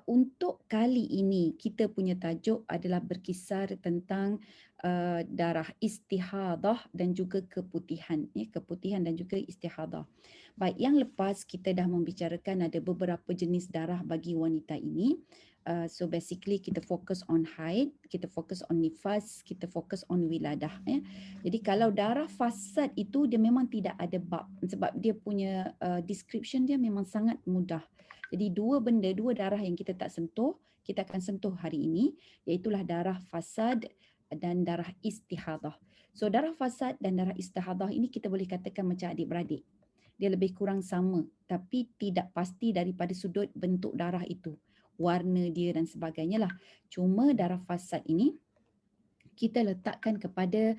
Untuk kali ini kita punya tajuk adalah berkisar tentang darah istihadah dan juga keputihan, keputihan dan juga istihadah. Baik, yang lepas kita dah membicarakan ada beberapa jenis darah bagi wanita ini. So basically kita fokus on haid, kita fokus on nifas, kita fokus on wiladah. Jadi kalau darah fasad itu dia memang tidak ada bab sebab dia punya description dia memang sangat mudah. Jadi dua benda, dua darah yang kita tak sentuh, kita akan sentuh hari ini, iaitulah darah fasad dan darah istihadah. So darah fasad dan darah istihadah ini kita boleh katakan macam adik-beradik. Dia lebih kurang sama, tapi tidak pasti daripada sudut bentuk darah itu, warna dia dan sebagainya lah. Cuma darah fasad ini kita letakkan kepada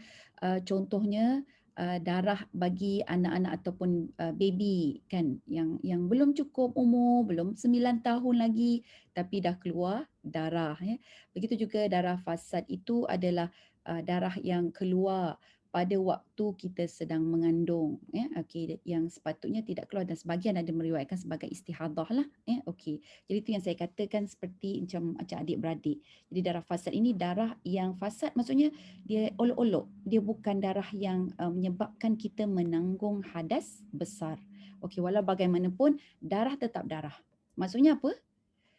contohnya darah bagi anak-anak ataupun baby kan yang belum cukup umur, belum 9 tahun lagi tapi dah keluar darah ya. Begitu juga darah fasad itu adalah darah yang keluar pada waktu kita sedang mengandung ya. Okey, yang sepatutnya tidak keluar dan sebahagian ada meriwayatkan sebagai istihadah lah ya. Okey. Jadi itu yang saya katakan seperti macam adik-beradik. Jadi darah fasad ini darah yang fasad maksudnya dia olok-olok. Dia bukan darah yang menyebabkan kita menanggung hadas besar. Okey, walau bagaimanapun darah tetap darah. Maksudnya apa?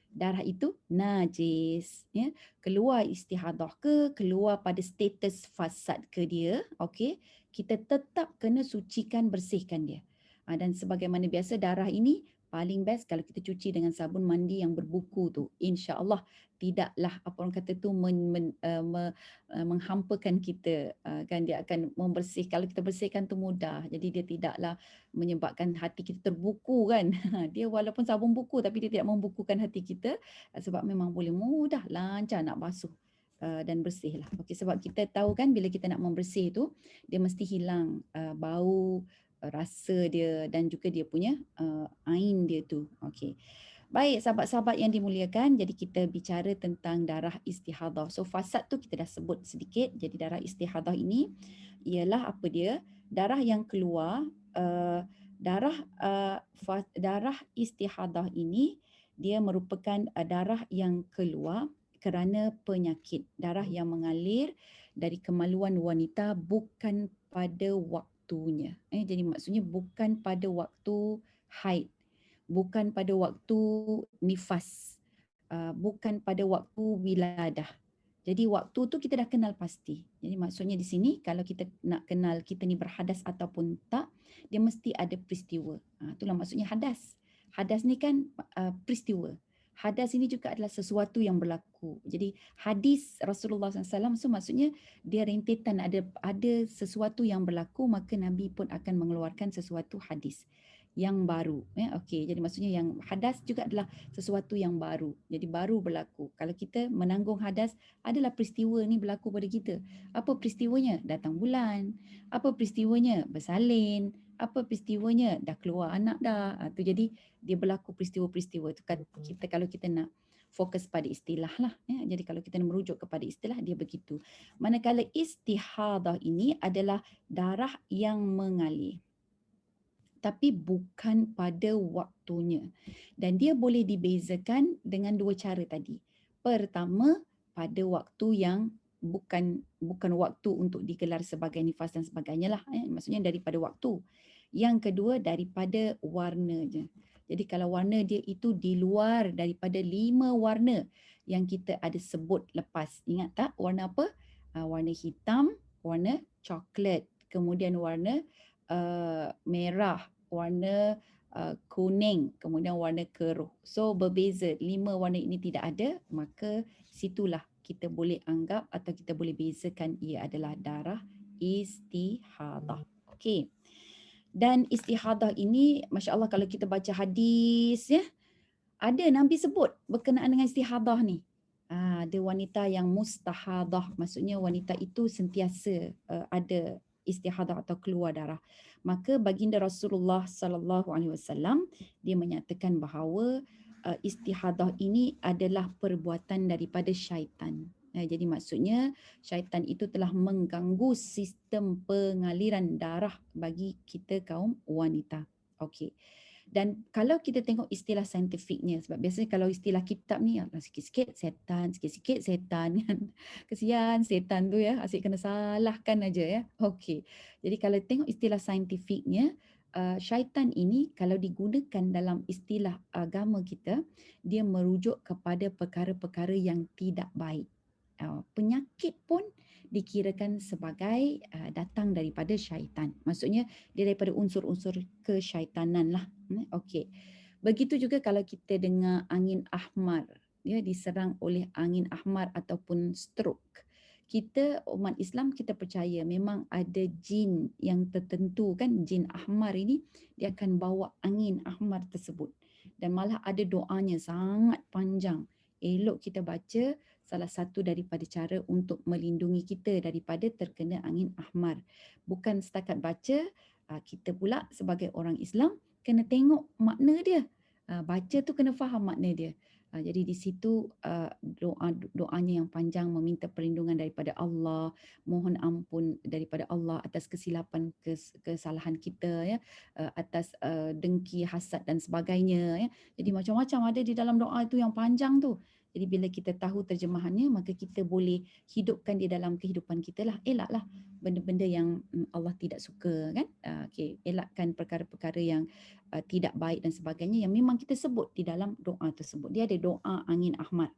Darah itu najis, ya. Keluar istihadah ke, keluar pada status fasad ke dia, okey, kita tetap kena sucikan, bersihkan dia. Dan sebagaimana biasa darah ini paling best kalau kita cuci dengan sabun mandi yang berbuku tu. Insya-Allah tidaklah apa orang kata tu menghampakan kita, kan dia akan membersih. Kalau kita bersihkan tu mudah. Jadi dia tidaklah menyebabkan hati kita terbuku kan. Dia walaupun sabun buku tapi dia tidak membukukan hati kita sebab memang boleh mudah lancar nak basuh dan bersih lah. Okey, sebab kita tahu kan bila kita nak membersih tu dia mesti hilang bau, rasa dia dan juga dia punya ain dia tu. Okey. Baik, sahabat-sahabat yang dimuliakan, jadi kita bicara tentang darah istihadah. So fasad tu kita dah sebut sedikit. Jadi darah istihadah ini ialah apa dia? Darah yang keluar darah istihadah ini dia merupakan darah yang keluar kerana penyakit. Darah yang mengalir dari kemaluan wanita bukan pada waktunya. Jadi maksudnya bukan pada waktu haid, bukan pada waktu nifas, bukan pada waktu wiladah. Jadi waktu tu kita dah kenal pasti. Jadi maksudnya di sini kalau kita nak kenal kita ni berhadas ataupun tak, dia mesti ada peristiwa. Itulah maksudnya hadas. Hadas ni kan peristiwa. Hadas ini juga adalah sesuatu yang berlaku. Jadi hadis Rasulullah SAW so maksudnya dia rentetan ada sesuatu yang berlaku maka Nabi pun akan mengeluarkan sesuatu hadis yang baru. Okey, jadi maksudnya yang hadas juga adalah sesuatu yang baru. Jadi baru berlaku. Kalau kita menanggung hadas adalah peristiwa ni berlaku pada kita. Apa peristiwanya? Datang bulan. Apa peristiwanya? Bersalin. Apa peristiwanya? Dah keluar anak dah. Tu jadi dia berlaku peristiwa-peristiwa tu kan kita kalau kita nak fokus pada istilah lah. Jadi kalau kita nak merujuk kepada istilah dia begitu. Manakala istihadah ini adalah darah yang mengalir tapi bukan pada waktunya. Dan dia boleh dibezakan dengan dua cara tadi. Pertama, pada waktu yang bukan waktu untuk digelar sebagai nifas dan sebagainya lah. Maksudnya daripada waktu. Yang kedua, daripada warnanya. Jadi kalau warna dia itu di luar daripada 5 warna yang kita ada sebut lepas. Ingat tak warna apa? Warna hitam, warna coklat, kemudian warna merah, warna kuning, kemudian warna keruh. So berbeza, 5 warna ini tidak ada, maka situlah kita boleh anggap atau kita boleh bezakan ia adalah darah istihadah. Okey. Dan istihadah ini, Masya Allah kalau kita baca hadis, ya, ada Nabi sebut berkenaan dengan istihadah ni. Ada wanita yang mustahadah, maksudnya wanita itu sentiasa ada istihadah atau keluar darah. Maka baginda Rasulullah sallallahu alaihi wasallam dia menyatakan bahawa istihadah ini adalah perbuatan daripada syaitan. Jadi maksudnya syaitan itu telah mengganggu sistem pengaliran darah bagi kita kaum wanita. Okey. Dan kalau kita tengok istilah saintifiknya, sebab biasanya kalau istilah kitab ni, sikit-sikit setan, sikit-sikit setan kan. Kesian setan tu ya, asyik kena salahkan aja ya. Okey. Jadi kalau tengok istilah saintifiknya, syaitan ini kalau digunakan dalam istilah agama kita, dia merujuk kepada perkara-perkara yang tidak baik. Penyakit pun dikirakan sebagai datang daripada syaitan. Maksudnya dia daripada unsur-unsur kesyaitanan lah. Okey. Begitu juga kalau kita dengar angin ahmar, ya, diserang oleh angin ahmar ataupun stroke. Kita umat Islam kita percaya memang ada jin yang tertentu kan, jin ahmar ini dia akan bawa angin ahmar tersebut. Dan malah ada doanya sangat panjang. Elok kita baca, salah satu daripada cara untuk melindungi kita daripada terkena angin ahmar. Bukan setakat baca, kita pula sebagai orang Islam kena tengok makna dia. Baca tu kena faham makna dia. Jadi di situ doanya yang panjang meminta perlindungan daripada Allah, mohon ampun daripada Allah atas kesilapan kesalahan kita ya, atas dengki, hasad dan sebagainya ya. Jadi macam-macam ada di dalam doa itu yang panjang tu. Jadi bila kita tahu terjemahannya, maka kita boleh hidupkan dia dalam kehidupan kita lah. Elaklah benda-benda yang Allah tidak suka kan. Okay. Elakkan perkara-perkara yang tidak baik dan sebagainya yang memang kita sebut di dalam doa tersebut. Dia ada doa angin ahmad.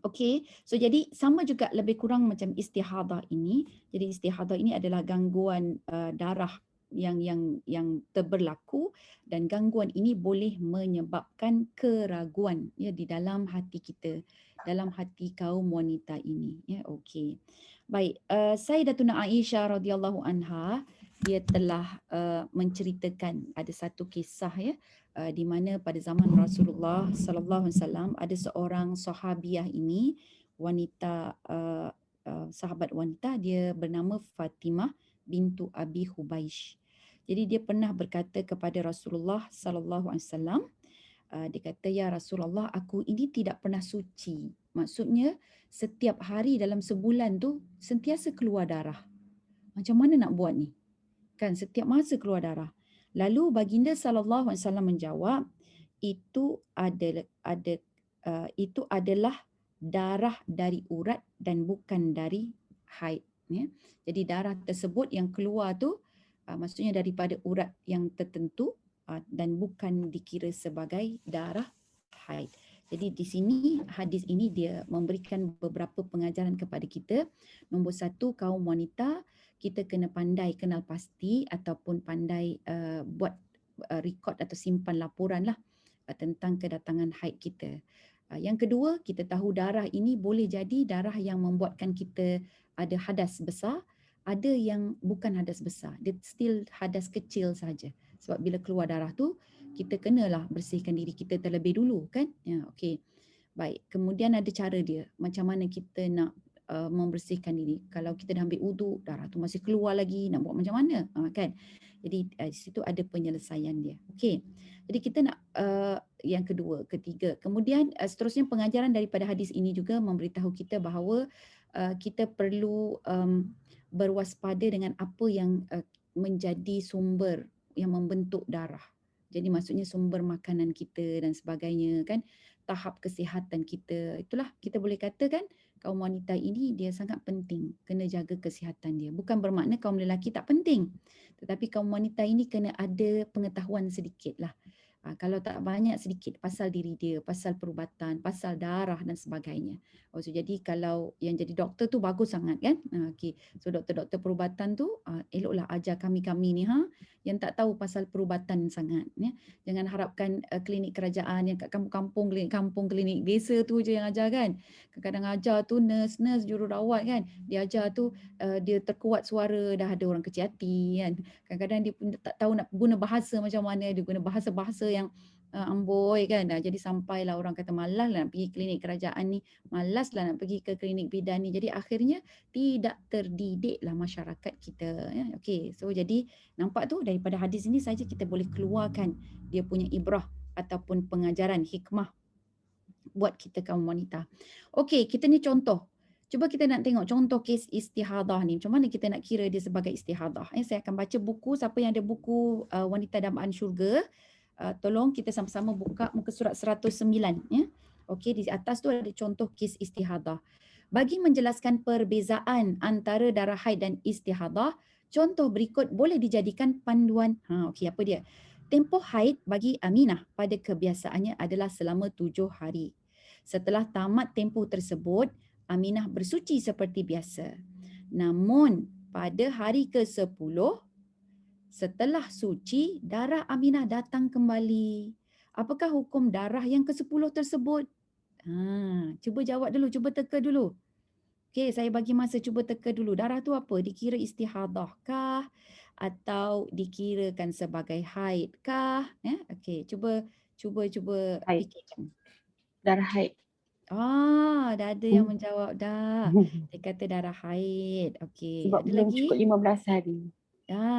Okey, so jadi sama juga lebih kurang macam istihadah ini. Jadi istihadah ini adalah gangguan darah yang terberlaku, dan gangguan ini boleh menyebabkan keraguan ya di dalam hati kita, dalam hati kaum wanita ini ya. Okey. Baik, Sayyidatuna Aisyah radhiyallahu anha dia telah menceritakan ada satu kisah ya, di mana pada zaman Rasulullah sallallahu alaihi wasallam ada seorang sahabiah ini, wanita sahabat wanita, dia bernama Fatimah bintu Abi Hubaish. Jadi dia pernah berkata kepada Rasulullah sallallahu alaihi wasallam, dia kata, ya Rasulullah, aku ini tidak pernah suci. Maksudnya setiap hari dalam sebulan tu sentiasa keluar darah. Macam mana nak buat ni? Kan setiap masa keluar darah. Lalu baginda sallallahu alaihi wasallam menjawab, itu adalah darah dari urat dan bukan dari haid ya. Jadi darah tersebut yang keluar tu maksudnya daripada urat yang tertentu dan bukan dikira sebagai darah haid. Jadi di sini hadis ini dia memberikan beberapa pengajaran kepada kita. Nombor satu, kaum wanita kita kena pandai kenal pasti ataupun pandai buat rekod atau simpan laporan lah tentang kedatangan haid kita. Yang kedua, kita tahu darah ini boleh jadi darah yang membuatkan kita ada hadas besar, ada yang bukan hadas besar, dia still hadas kecil saja. Sebab bila keluar darah tu, kita kenalah bersihkan diri kita terlebih dulu kan. Ya, okey. Baik, kemudian ada cara dia, macam mana kita nak membersihkan diri. Kalau kita dah ambil wuduk, darah tu masih keluar lagi, nak buat macam mana? Kan? Jadi di situ ada penyelesaian dia. Okey. Jadi kita nak yang kedua, ketiga. Kemudian seterusnya pengajaran daripada hadis ini juga memberitahu kita bahawa kita perlu berwaspada dengan apa yang menjadi sumber yang membentuk darah. Jadi maksudnya sumber makanan kita dan sebagainya kan, tahap kesihatan kita. Itulah kita boleh katakan kaum wanita ini dia sangat penting, kena jaga kesihatan dia. Bukan bermakna kaum lelaki tak penting, tetapi kaum wanita ini kena ada pengetahuan sedikit lah. Kalau tak banyak, sedikit pasal diri dia, pasal perubatan, pasal darah dan sebagainya. So jadi kalau yang jadi doktor tu bagus sangat kan. Okay. So doktor-doktor perubatan tu eloklah ajar kami-kami ni yang tak tahu pasal perubatan sangat ya. Jangan harapkan klinik kerajaan yang kat kampung-kampung, klinik kampung, klinik desa tu je yang ajar kan. Kadang-kadang ajar tu nurse jururawat kan. Dia ajar tu dia terkuat suara, dah ada orang kecil hati kan. Kadang-kadang dia pun tak tahu nak guna bahasa macam mana, dia guna bahasa-bahasa yang amboi kan. Jadi sampailah orang kata malas lah nak pergi klinik kerajaan ni, malas lah nak pergi ke klinik bidan ni. Jadi akhirnya tidak terdidiklah masyarakat kita ya. Okey, so jadi nampak tu daripada hadis ini saja kita boleh keluarkan dia punya ibrah ataupun pengajaran hikmah buat kita kaum wanita. Okey, kita ni contoh. Cuba kita nak tengok contoh kes istihadah ni. Macam mana kita nak kira dia sebagai istihadah. Saya akan baca buku, siapa yang ada buku Wanita Dambaan Syurga, Tolong kita sama-sama buka muka surat 109 ya. Okey, di atas tu ada contoh kes istihadah. Bagi menjelaskan perbezaan antara darah haid dan istihadah, contoh berikut boleh dijadikan panduan. Okey, apa dia? Tempoh haid bagi Aminah pada kebiasaannya adalah selama 7 hari. Setelah tamat tempoh tersebut, Aminah bersuci seperti biasa. Namun pada hari ke-10 setelah suci, darah Aminah datang kembali. Apakah hukum darah yang ke-10 tersebut? Cuba jawab dulu, cuba teka dulu. Okey, saya bagi masa cuba teka dulu. Darah tu apa? Dikira istihadah kah? Atau dikirakan sebagai haid kah? Okey, cuba Haid. fikirkan. Darah haid. Dah ada yang menjawab dah. Dia kata darah haid. Okey, Sebab ada belum cukup lagi? 15 hari.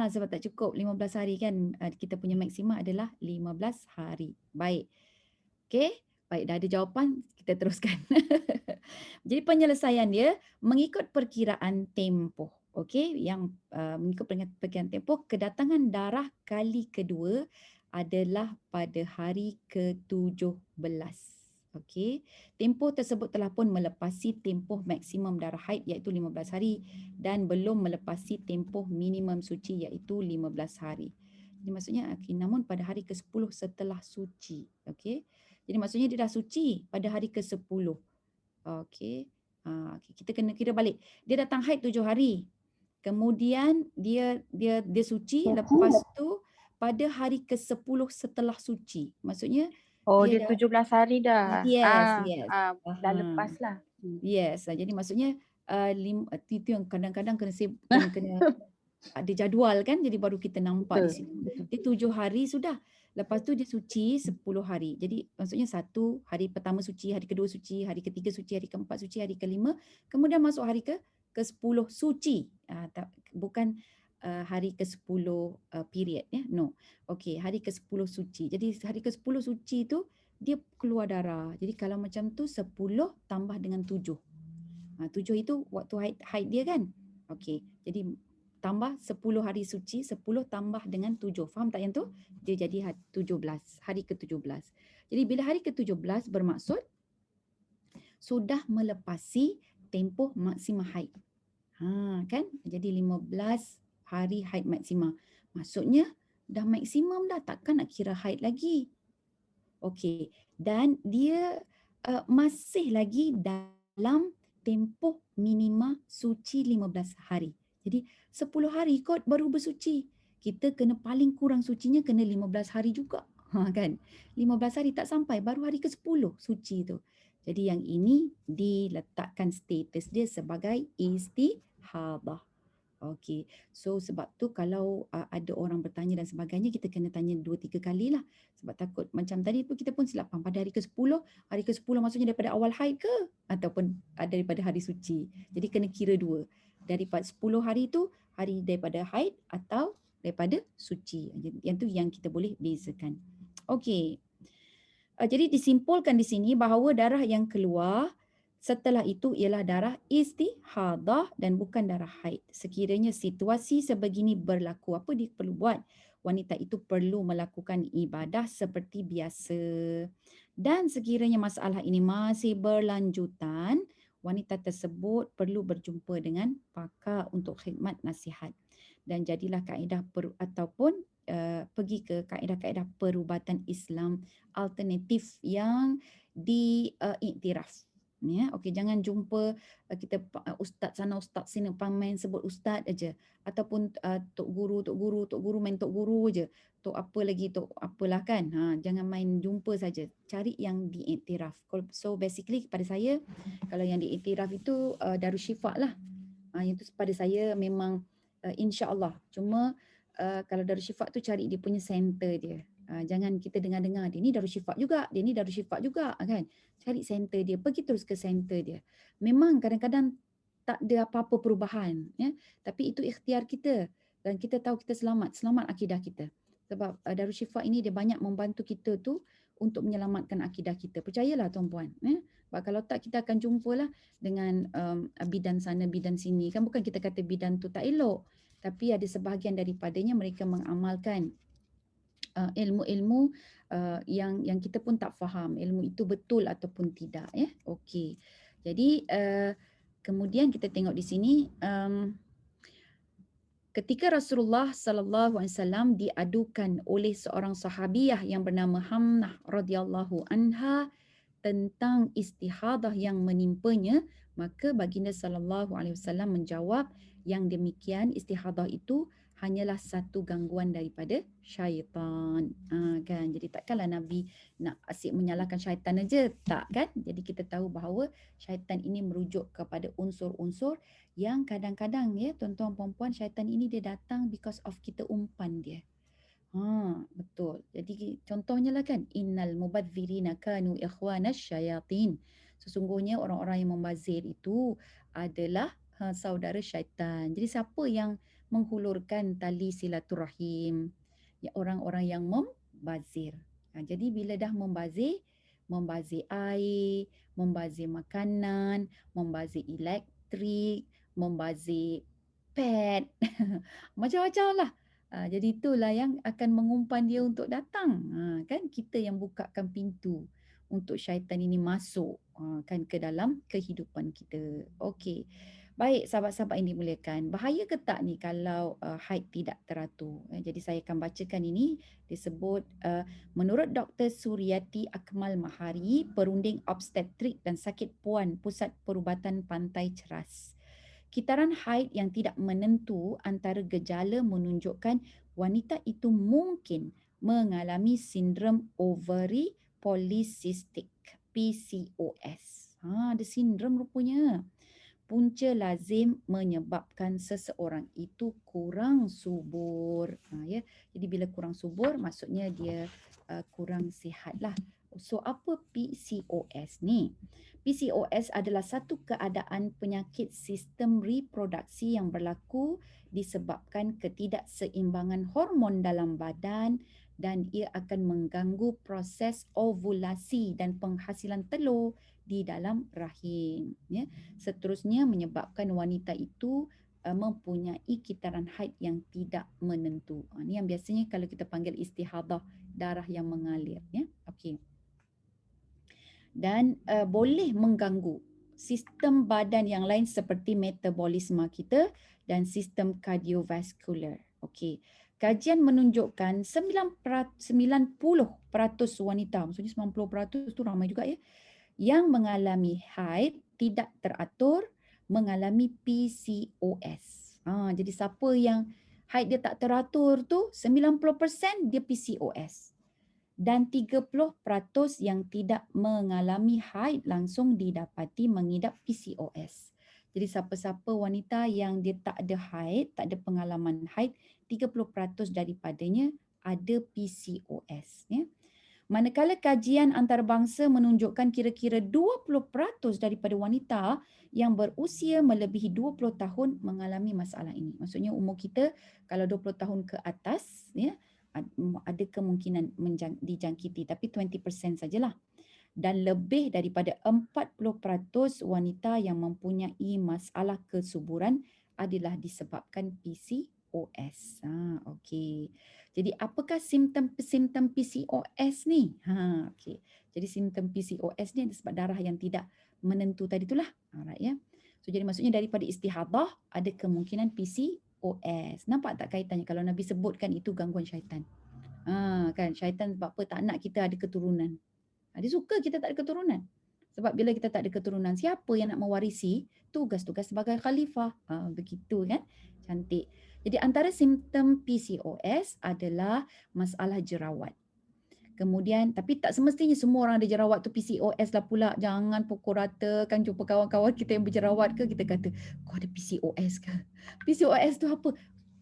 Sebab tak cukup 15 hari kan. Kita punya maksima adalah 15 hari. Baik. Okey, baik, dah ada jawapan, kita teruskan. Jadi penyelesaian dia mengikut perkiraan tempoh. Okey, yang mengikut perkiraan tempoh, kedatangan darah kali kedua adalah pada hari ke-17. Okey, tempoh tersebut telah pun melepasi tempoh maksimum darah haid iaitu 15 hari dan belum melepasi tempoh minimum suci iaitu 15 hari. Jadi maksudnya namun pada hari ke-10 setelah suci. Okey. Jadi maksudnya dia dah suci pada hari ke-10. Okey. Okay. Kita kena kira balik. Dia datang haid 7 hari. Kemudian dia suci, lepas tu pada hari ke-10 setelah suci. Maksudnya Oh, dia dia dah 17 hari dah. yes. Dah lepas lah. Yes. Jadi maksudnya itu yang kadang-kadang kena ada jadual kan, jadi baru kita nampak di Betul, situ. betul. Dia 7 hari sudah. Lepas tu dia suci 10 hari. Jadi maksudnya satu, hari pertama suci, hari kedua suci, hari ketiga suci, hari keempat suci, hari kelima. Kemudian masuk hari ke-10 suci. Bukan hari ke-10 period ya. No. Okey, hari ke-10 suci. Jadi hari ke-10 suci tu dia keluar darah. Jadi kalau macam tu 10 tambah dengan 7. 7 itu waktu haid dia kan. Okey. Jadi tambah 10 hari suci, 10 tambah dengan 7. Faham tak yang tu? Dia jadi 17, hari ke-17. Jadi bila hari ke-17 bermaksud sudah melepasi tempoh maksima haid. Kan? Jadi 15 hari haid maksima. Maksudnya dah maksimum dah, takkan nak kira haid lagi. Okey. Dan dia masih lagi dalam tempoh minima suci 15 hari. Jadi 10 hari kot baru bersuci. Kita kena paling kurang sucinya kena 15 hari juga. Kan? 15 hari tak sampai, baru hari ke-10 suci tu. Jadi yang ini diletakkan status dia sebagai istihadah. Okey. So sebab tu kalau ada orang bertanya dan sebagainya, kita kena tanya 2-3 kali lah. Sebab takut macam tadi pun kita pun silap faham. Pada hari ke-10 maksudnya daripada awal haid ke? Ataupun daripada hari suci. Jadi kena kira dua. Daripada 10 hari tu, hari daripada haid atau daripada suci. Yang tu yang kita boleh bezakan. Okey. Jadi disimpulkan di sini bahawa darah yang keluar setelah itu ialah darah istihadah dan bukan darah haid. Sekiranya situasi sebegini berlaku, apa dia perlu buat? Wanita itu perlu melakukan ibadah seperti biasa. Dan sekiranya masalah ini masih berlanjutan, wanita tersebut perlu berjumpa dengan pakar untuk khidmat nasihat. Dan jadilah kaedah ataupun pergi ke kaedah-kaedah perubatan Islam alternatif yang diiktiraf. Ya, okey, jangan jumpa kita ustaz sana ustaz sini main sebut ustaz aja ataupun tok guru main tok guru aja. Tok apa lagi tok apalah kan. Jangan main jumpa saja. Cari yang diiktiraf. So basically pada saya kalau yang diiktiraf itu Darushifa lah. Yang tu pada saya memang insya-Allah. Cuma kalau Darushifa tu cari dia punya center dia. Jangan kita dengar-dengar dia ni Darushifa juga, dia ni Darushifa juga kan. Cari center dia, pergi terus ke center dia. Memang kadang-kadang tak ada apa-apa perubahan ya, tapi itu ikhtiar kita dan kita tahu kita selamat akidah kita. Sebab Darushifa ini dia banyak membantu kita tu untuk menyelamatkan akidah kita. Percayalah tuan-puan ya. Sebab kalau tak kita akan jumpalah dengan bidan sana bidan sini. Kan bukan kita kata bidan tu tak elok, tapi ada sebahagian daripadanya mereka mengamalkan ilmu-ilmu yang kita pun tak faham ilmu itu betul ataupun tidak, ya. Okey. Jadi kemudian kita tengok di sini, ketika Rasulullah sallallahu alaihi wasallam diadukan oleh seorang sahabiah yang bernama Hamnah radhiyallahu anha tentang istihadah yang menimpanya, maka baginda sallallahu alaihi wasallam menjawab yang demikian istihadah itu hanyalah satu gangguan daripada syaitan. Kan, jadi takkanlah Nabi nak asyik menyalahkan syaitan aja, tak kan? Jadi kita tahu bahawa syaitan ini merujuk kepada unsur-unsur yang kadang-kadang, ya tuan-tuan puan-puan, syaitan ini dia datang because of kita umpan dia. Betul. Jadi contohnya lah kan, innal mubadzirina kanu ikhwanas syayatin. Sesungguhnya orang-orang yang membazir itu adalah saudara syaitan. Jadi siapa yang menghulurkan tali silaturahim? Ya, orang-orang yang membazir. Jadi bila dah membazir air, membazir makanan, membazir elektrik, membazir pet, macam-macam lah. Jadi itulah yang akan mengumpan dia untuk datang. Kan kita yang bukakan pintu untuk syaitan ini masuk kan ke dalam kehidupan kita. Okey. Baik sahabat-sahabat yang dimuliakan. Bahaya ke tak ni kalau haid tidak teratur? Jadi saya akan bacakan ini. Disebut menurut Dr. Suryati Akmal Mahari, perunding obstetrik dan sakit puan Pusat Perubatan Pantai Ceras. Kitaran haid yang tidak menentu antara gejala menunjukkan wanita itu mungkin mengalami sindrom ovary polycystic PCOS. Ada sindrom rupanya. Punca lazim menyebabkan seseorang itu kurang subur. Ya. Jadi bila kurang subur maksudnya dia kurang sihatlah. So apa PCOS ni? PCOS adalah satu keadaan penyakit sistem reproduksi yang berlaku disebabkan ketidakseimbangan hormon dalam badan dan ia akan mengganggu proses ovulasi dan penghasilan telur di dalam rahim. Ya. Seterusnya menyebabkan wanita itu mempunyai kitaran haid yang tidak menentu. Ini yang biasanya kalau kita panggil istihadah, darah yang mengalir. Ya. Okey. Dan boleh mengganggu sistem badan yang lain seperti metabolisme kita dan sistem kardiovaskular. Okey. Kajian menunjukkan 90% wanita, maksudnya 90% tu ramai juga ya, yang mengalami haid tidak teratur mengalami PCOS. Jadi siapa yang haid dia tak teratur tu 90% dia PCOS. Dan 30% yang tidak mengalami haid langsung didapati mengidap PCOS. Jadi siapa-siapa wanita yang dia tak ada haid, tak ada pengalaman haid, 30% daripadanya ada PCOS. Ya. Manakala kajian antarabangsa menunjukkan kira-kira 20% daripada wanita yang berusia melebihi 20 tahun mengalami masalah ini. Maksudnya umur kita kalau 20 tahun ke atas, ya, ada kemungkinan dijangkiti, tapi 20% sajalah. Dan lebih daripada 40% wanita yang mempunyai masalah kesuburan adalah disebabkan PCOS. Okey. Jadi apakah simptom PCOS ni? Okey. Jadi simptom PCOS ni sebab darah yang tidak menentu tadi itulah. Alright ya. So jadi maksudnya daripada istihadah ada kemungkinan PCOS. Nampak tak kaitannya kalau Nabi sebutkan itu gangguan syaitan? Kan syaitan sebab apa tak nak kita ada keturunan. Dia suka kita tak ada keturunan. Sebab bila kita tak ada keturunan, siapa yang nak mewarisi tugas-tugas sebagai khalifah? Begitu kan? Cantik. Jadi antara simptom PCOS adalah masalah jerawat. Kemudian, tapi tak semestinya semua orang ada jerawat tu PCOS lah pula. Jangan pukul rata, kan jumpa kawan-kawan kita yang berjerawat ke, kita kata, kau ada PCOS ke? PCOS tu apa?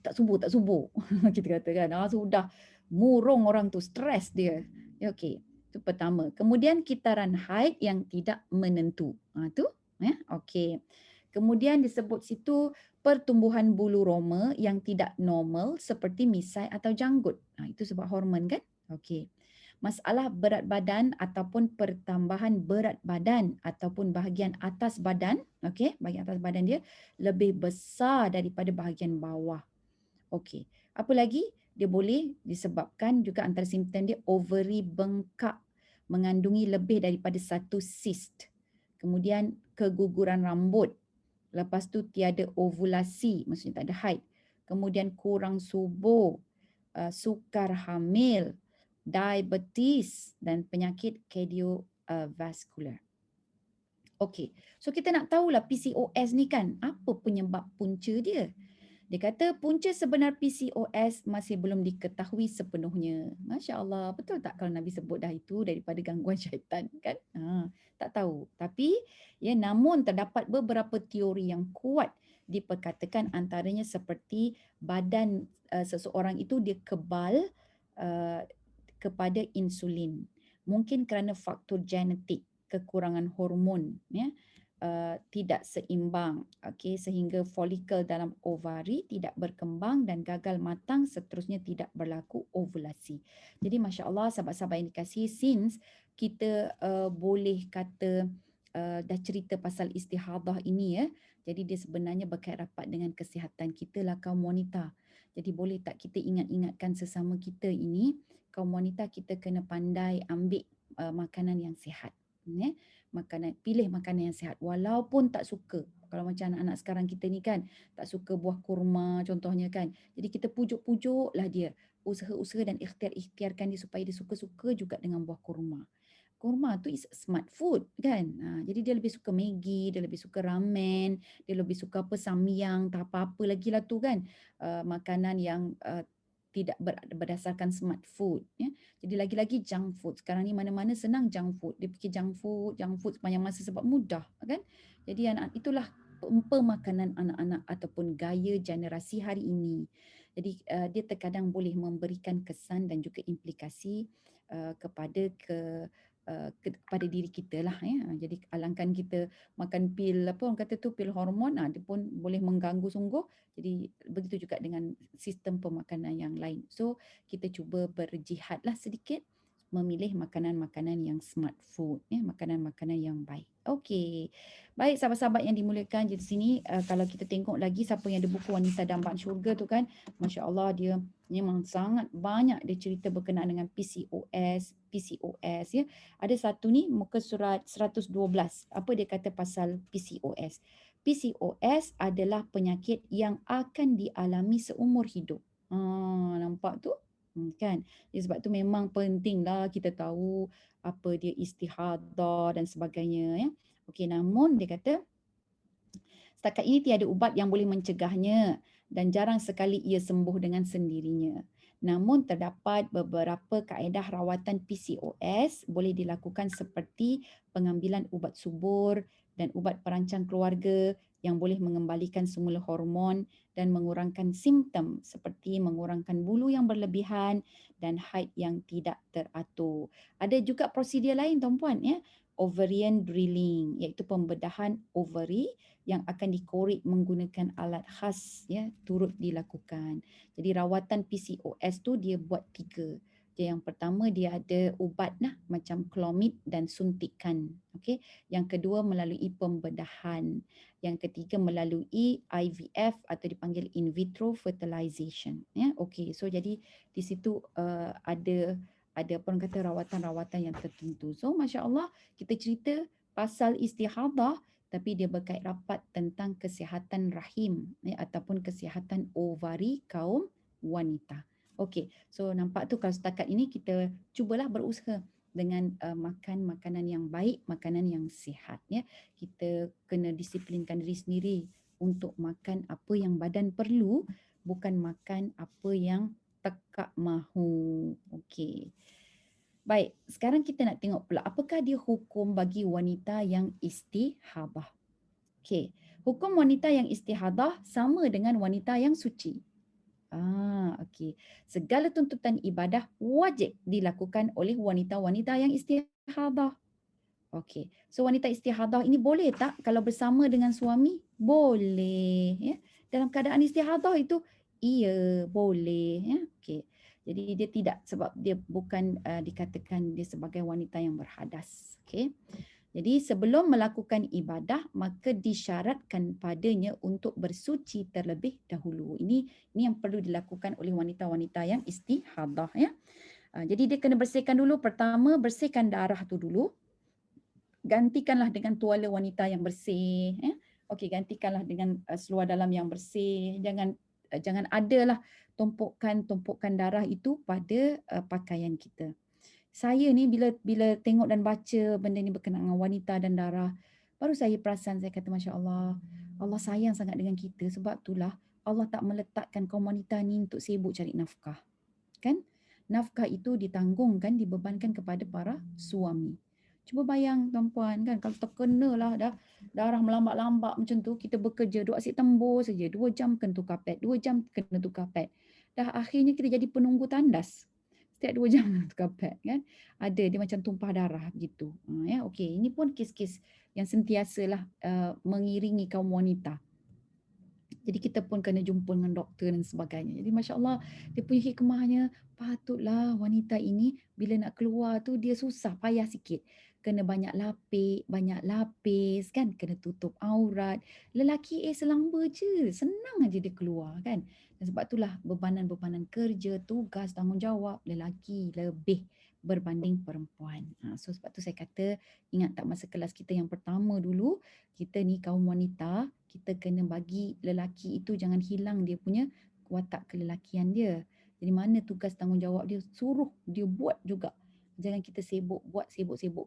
Tak subur. Kita kata kan, sudah murung orang tu, stres dia. Ya, okey. Itu pertama. Kemudian kitaran haid yang tidak menentu. Tu, ya, okey. Kemudian disebut situ pertumbuhan bulu roma yang tidak normal seperti misai atau janggut. Itu sebab hormon kan? Okey. Masalah berat badan ataupun pertambahan berat badan ataupun bahagian atas badan, okey, bahagian atas badan dia lebih besar daripada bahagian bawah. Okey. Apa lagi? dia boleh disebabkan juga antara simptom dia ovary bengkak mengandungi lebih daripada satu cyst. Kemudian keguguran rambut. Lepas tu tiada ovulasi, maksudnya tak ada haid. Kemudian kurang subur, sukar hamil, diabetes dan penyakit kardiovaskular. Okey, so kita nak tahulah PCOS ni kan, apa penyebab punca dia? Dia kata punca sebenar PCOS masih belum diketahui sepenuhnya. Masya Allah, betul tak kalau Nabi sebut dah itu daripada gangguan syaitan kan? Tak tahu. Tapi ya, namun terdapat beberapa teori yang kuat diperkatakan antaranya seperti badan seseorang itu dia kebal uh, kepada insulin. Mungkin kerana faktor genetik, kekurangan hormon, ya, tidak seimbang, okey, sehingga folikel dalam ovari tidak berkembang dan gagal matang, seterusnya tidak berlaku ovulasi. Jadi masya-Allah sahabat-sahabat yang dikasihi, since kita boleh kata dah cerita pasal istihadah ini ya. Jadi dia sebenarnya berkait rapat dengan kesihatan kita lah kaum wanita. Jadi boleh tak kita ingat-ingatkan sesama kita ini, kaum wanita kita kena pandai ambil makanan yang sihat. Ya, pilih makanan yang sihat walaupun tak suka. Kalau macam anak-anak sekarang kita ni kan tak suka buah kurma contohnya kan. Jadi kita pujuk-pujuklah dia, usaha-usaha dan ikhtiar-ikhtiarkan dia supaya dia suka-suka juga dengan buah kurma. Kurma tu is smart food kan. Jadi dia lebih suka Maggi, dia lebih suka ramen, dia lebih suka apa samyang, tak apa-apa lagi lah tu kan. Makanan yang tidak berdasarkan smart food ya. Jadi lagi-lagi junk food. Sekarang ni mana-mana senang junk food. Dia fikir junk food sepanjang masa sebab mudah kan. Jadi itulah pemakanan anak-anak ataupun gaya generasi hari ini. Jadi dia terkadang boleh memberikan kesan dan juga implikasi kepada kepada diri kita lah ya. Jadi alangkan kita makan pil apa orang kata tu pil hormon, dia pun boleh mengganggu sungguh. Jadi begitu juga dengan sistem pemakanan yang lain. So kita cuba berjihadlah sedikit memilih makanan-makanan yang smart food ya, makanan-makanan yang baik. Okey. Baik sahabat-sahabat yang dimuliakan, di sini kalau kita tengok lagi siapa yang ada buku Wanita Dambaan Syurga tu kan, masya-Allah dia memang sangat banyak dia cerita berkenaan dengan PCOS ya. Ada satu ni muka surat 112. Apa dia kata pasal PCOS? PCOS adalah penyakit yang akan dialami seumur hidup. Nampak tu? Kan? Jadi sebab tu memang pentinglah kita tahu apa dia istihadah dan sebagainya ya. Okey, namun dia kata setakat ini tiada ubat yang boleh mencegahnya dan jarang sekali ia sembuh dengan sendirinya. Namun terdapat beberapa kaedah rawatan PCOS boleh dilakukan seperti pengambilan ubat subur dan ubat perancang keluarga yang boleh mengembalikan semula hormon dan mengurangkan simptom seperti mengurangkan bulu yang berlebihan dan haid yang tidak teratur. Ada juga prosedur lain tuan-puan ya, ovarian drilling iaitu pembedahan ovary yang akan dikorek menggunakan alat khas ya turut dilakukan. Jadi rawatan PCOS tu dia buat 3. Yang pertama dia ada ubat macam Clomid dan suntikan. Okey. Yang kedua melalui pembedahan. Yang ketiga melalui IVF atau dipanggil in vitro fertilization. Ya, okey. So jadi di situ ada apa orang kata rawatan-rawatan yang tertentu. So masya-Allah kita cerita pasal istihadah tapi dia berkait rapat tentang kesihatan rahim ataupun kesihatan ovari kaum wanita. Okey, so nampak tu kalau setakat ini kita cubalah berusaha dengan makan makanan yang baik, makanan yang sihat ya. Kita kena disiplinkan diri sendiri untuk makan apa yang badan perlu, bukan makan apa yang tekak mahu. Okey. Baik, sekarang kita nak tengok pula apakah dia hukum bagi wanita yang istihadah. Okey, hukum wanita yang istihadah sama dengan wanita yang suci. Okey. Segala tuntutan ibadah wajib dilakukan oleh wanita-wanita yang istihadah. Okey. So wanita istihadah ini boleh tak kalau bersama dengan suami? Boleh, ya. Dalam keadaan istihadah itu iya, boleh, ya. Okey. Jadi dia tidak sebab dia bukan dikatakan dia sebagai wanita yang berhadas. Okey. Jadi sebelum melakukan ibadah maka disyaratkan padanya untuk bersuci terlebih dahulu. Ini yang perlu dilakukan oleh wanita-wanita yang istihadah ya. Jadi dia kena bersihkan dulu. Pertama bersihkan darah tu dulu. Gantikanlah dengan tuala wanita yang bersih ya. Okey, gantikanlah dengan seluar dalam yang bersih. Jangan adalah tumpukan darah itu pada pakaian kita. Saya ni bila tengok dan baca benda ni berkenaan dengan wanita dan darah, baru saya perasan, saya kata Masya Allah, Allah sayang sangat dengan kita, sebab itulah Allah tak meletakkan kaum wanita ni untuk sibuk cari nafkah. Kan? Nafkah itu ditanggungkan, dibebankan kepada para suami. Cuba bayang tuan-puan kan, kalau terkenalah dah darah melambat-lambat macam tu, kita bekerja duk asyik tembus saja, 2 jam kena tukar pad, 2 jam kena tukar pad. Dah akhirnya kita jadi penunggu tandas. Setiap 2 jam tukar pad kan. Ada dia macam tumpah darah begitu. Ya, okey, ini pun kes-kes yang sentiasalah mengiringi kaum wanita. Jadi kita pun kena jumpa dengan doktor dan sebagainya. Jadi Masya Allah, dia punya hikmahnya, patutlah wanita ini bila nak keluar tu dia susah, payah sikit. Kena banyak lapis kan, kena tutup aurat. Lelaki selamba je, senang aja dia keluar kan. Dan sebab itulah bebanan-bebanan kerja, tugas, tanggungjawab lelaki lebih berbanding perempuan. So sebab tu saya kata, ingat tak masa kelas kita yang pertama dulu, kita ni kaum wanita, kita kena bagi lelaki itu jangan hilang dia punya watak kelelakian dia. Jadi mana tugas tanggungjawab dia, suruh dia buat juga. Jangan kita sibuk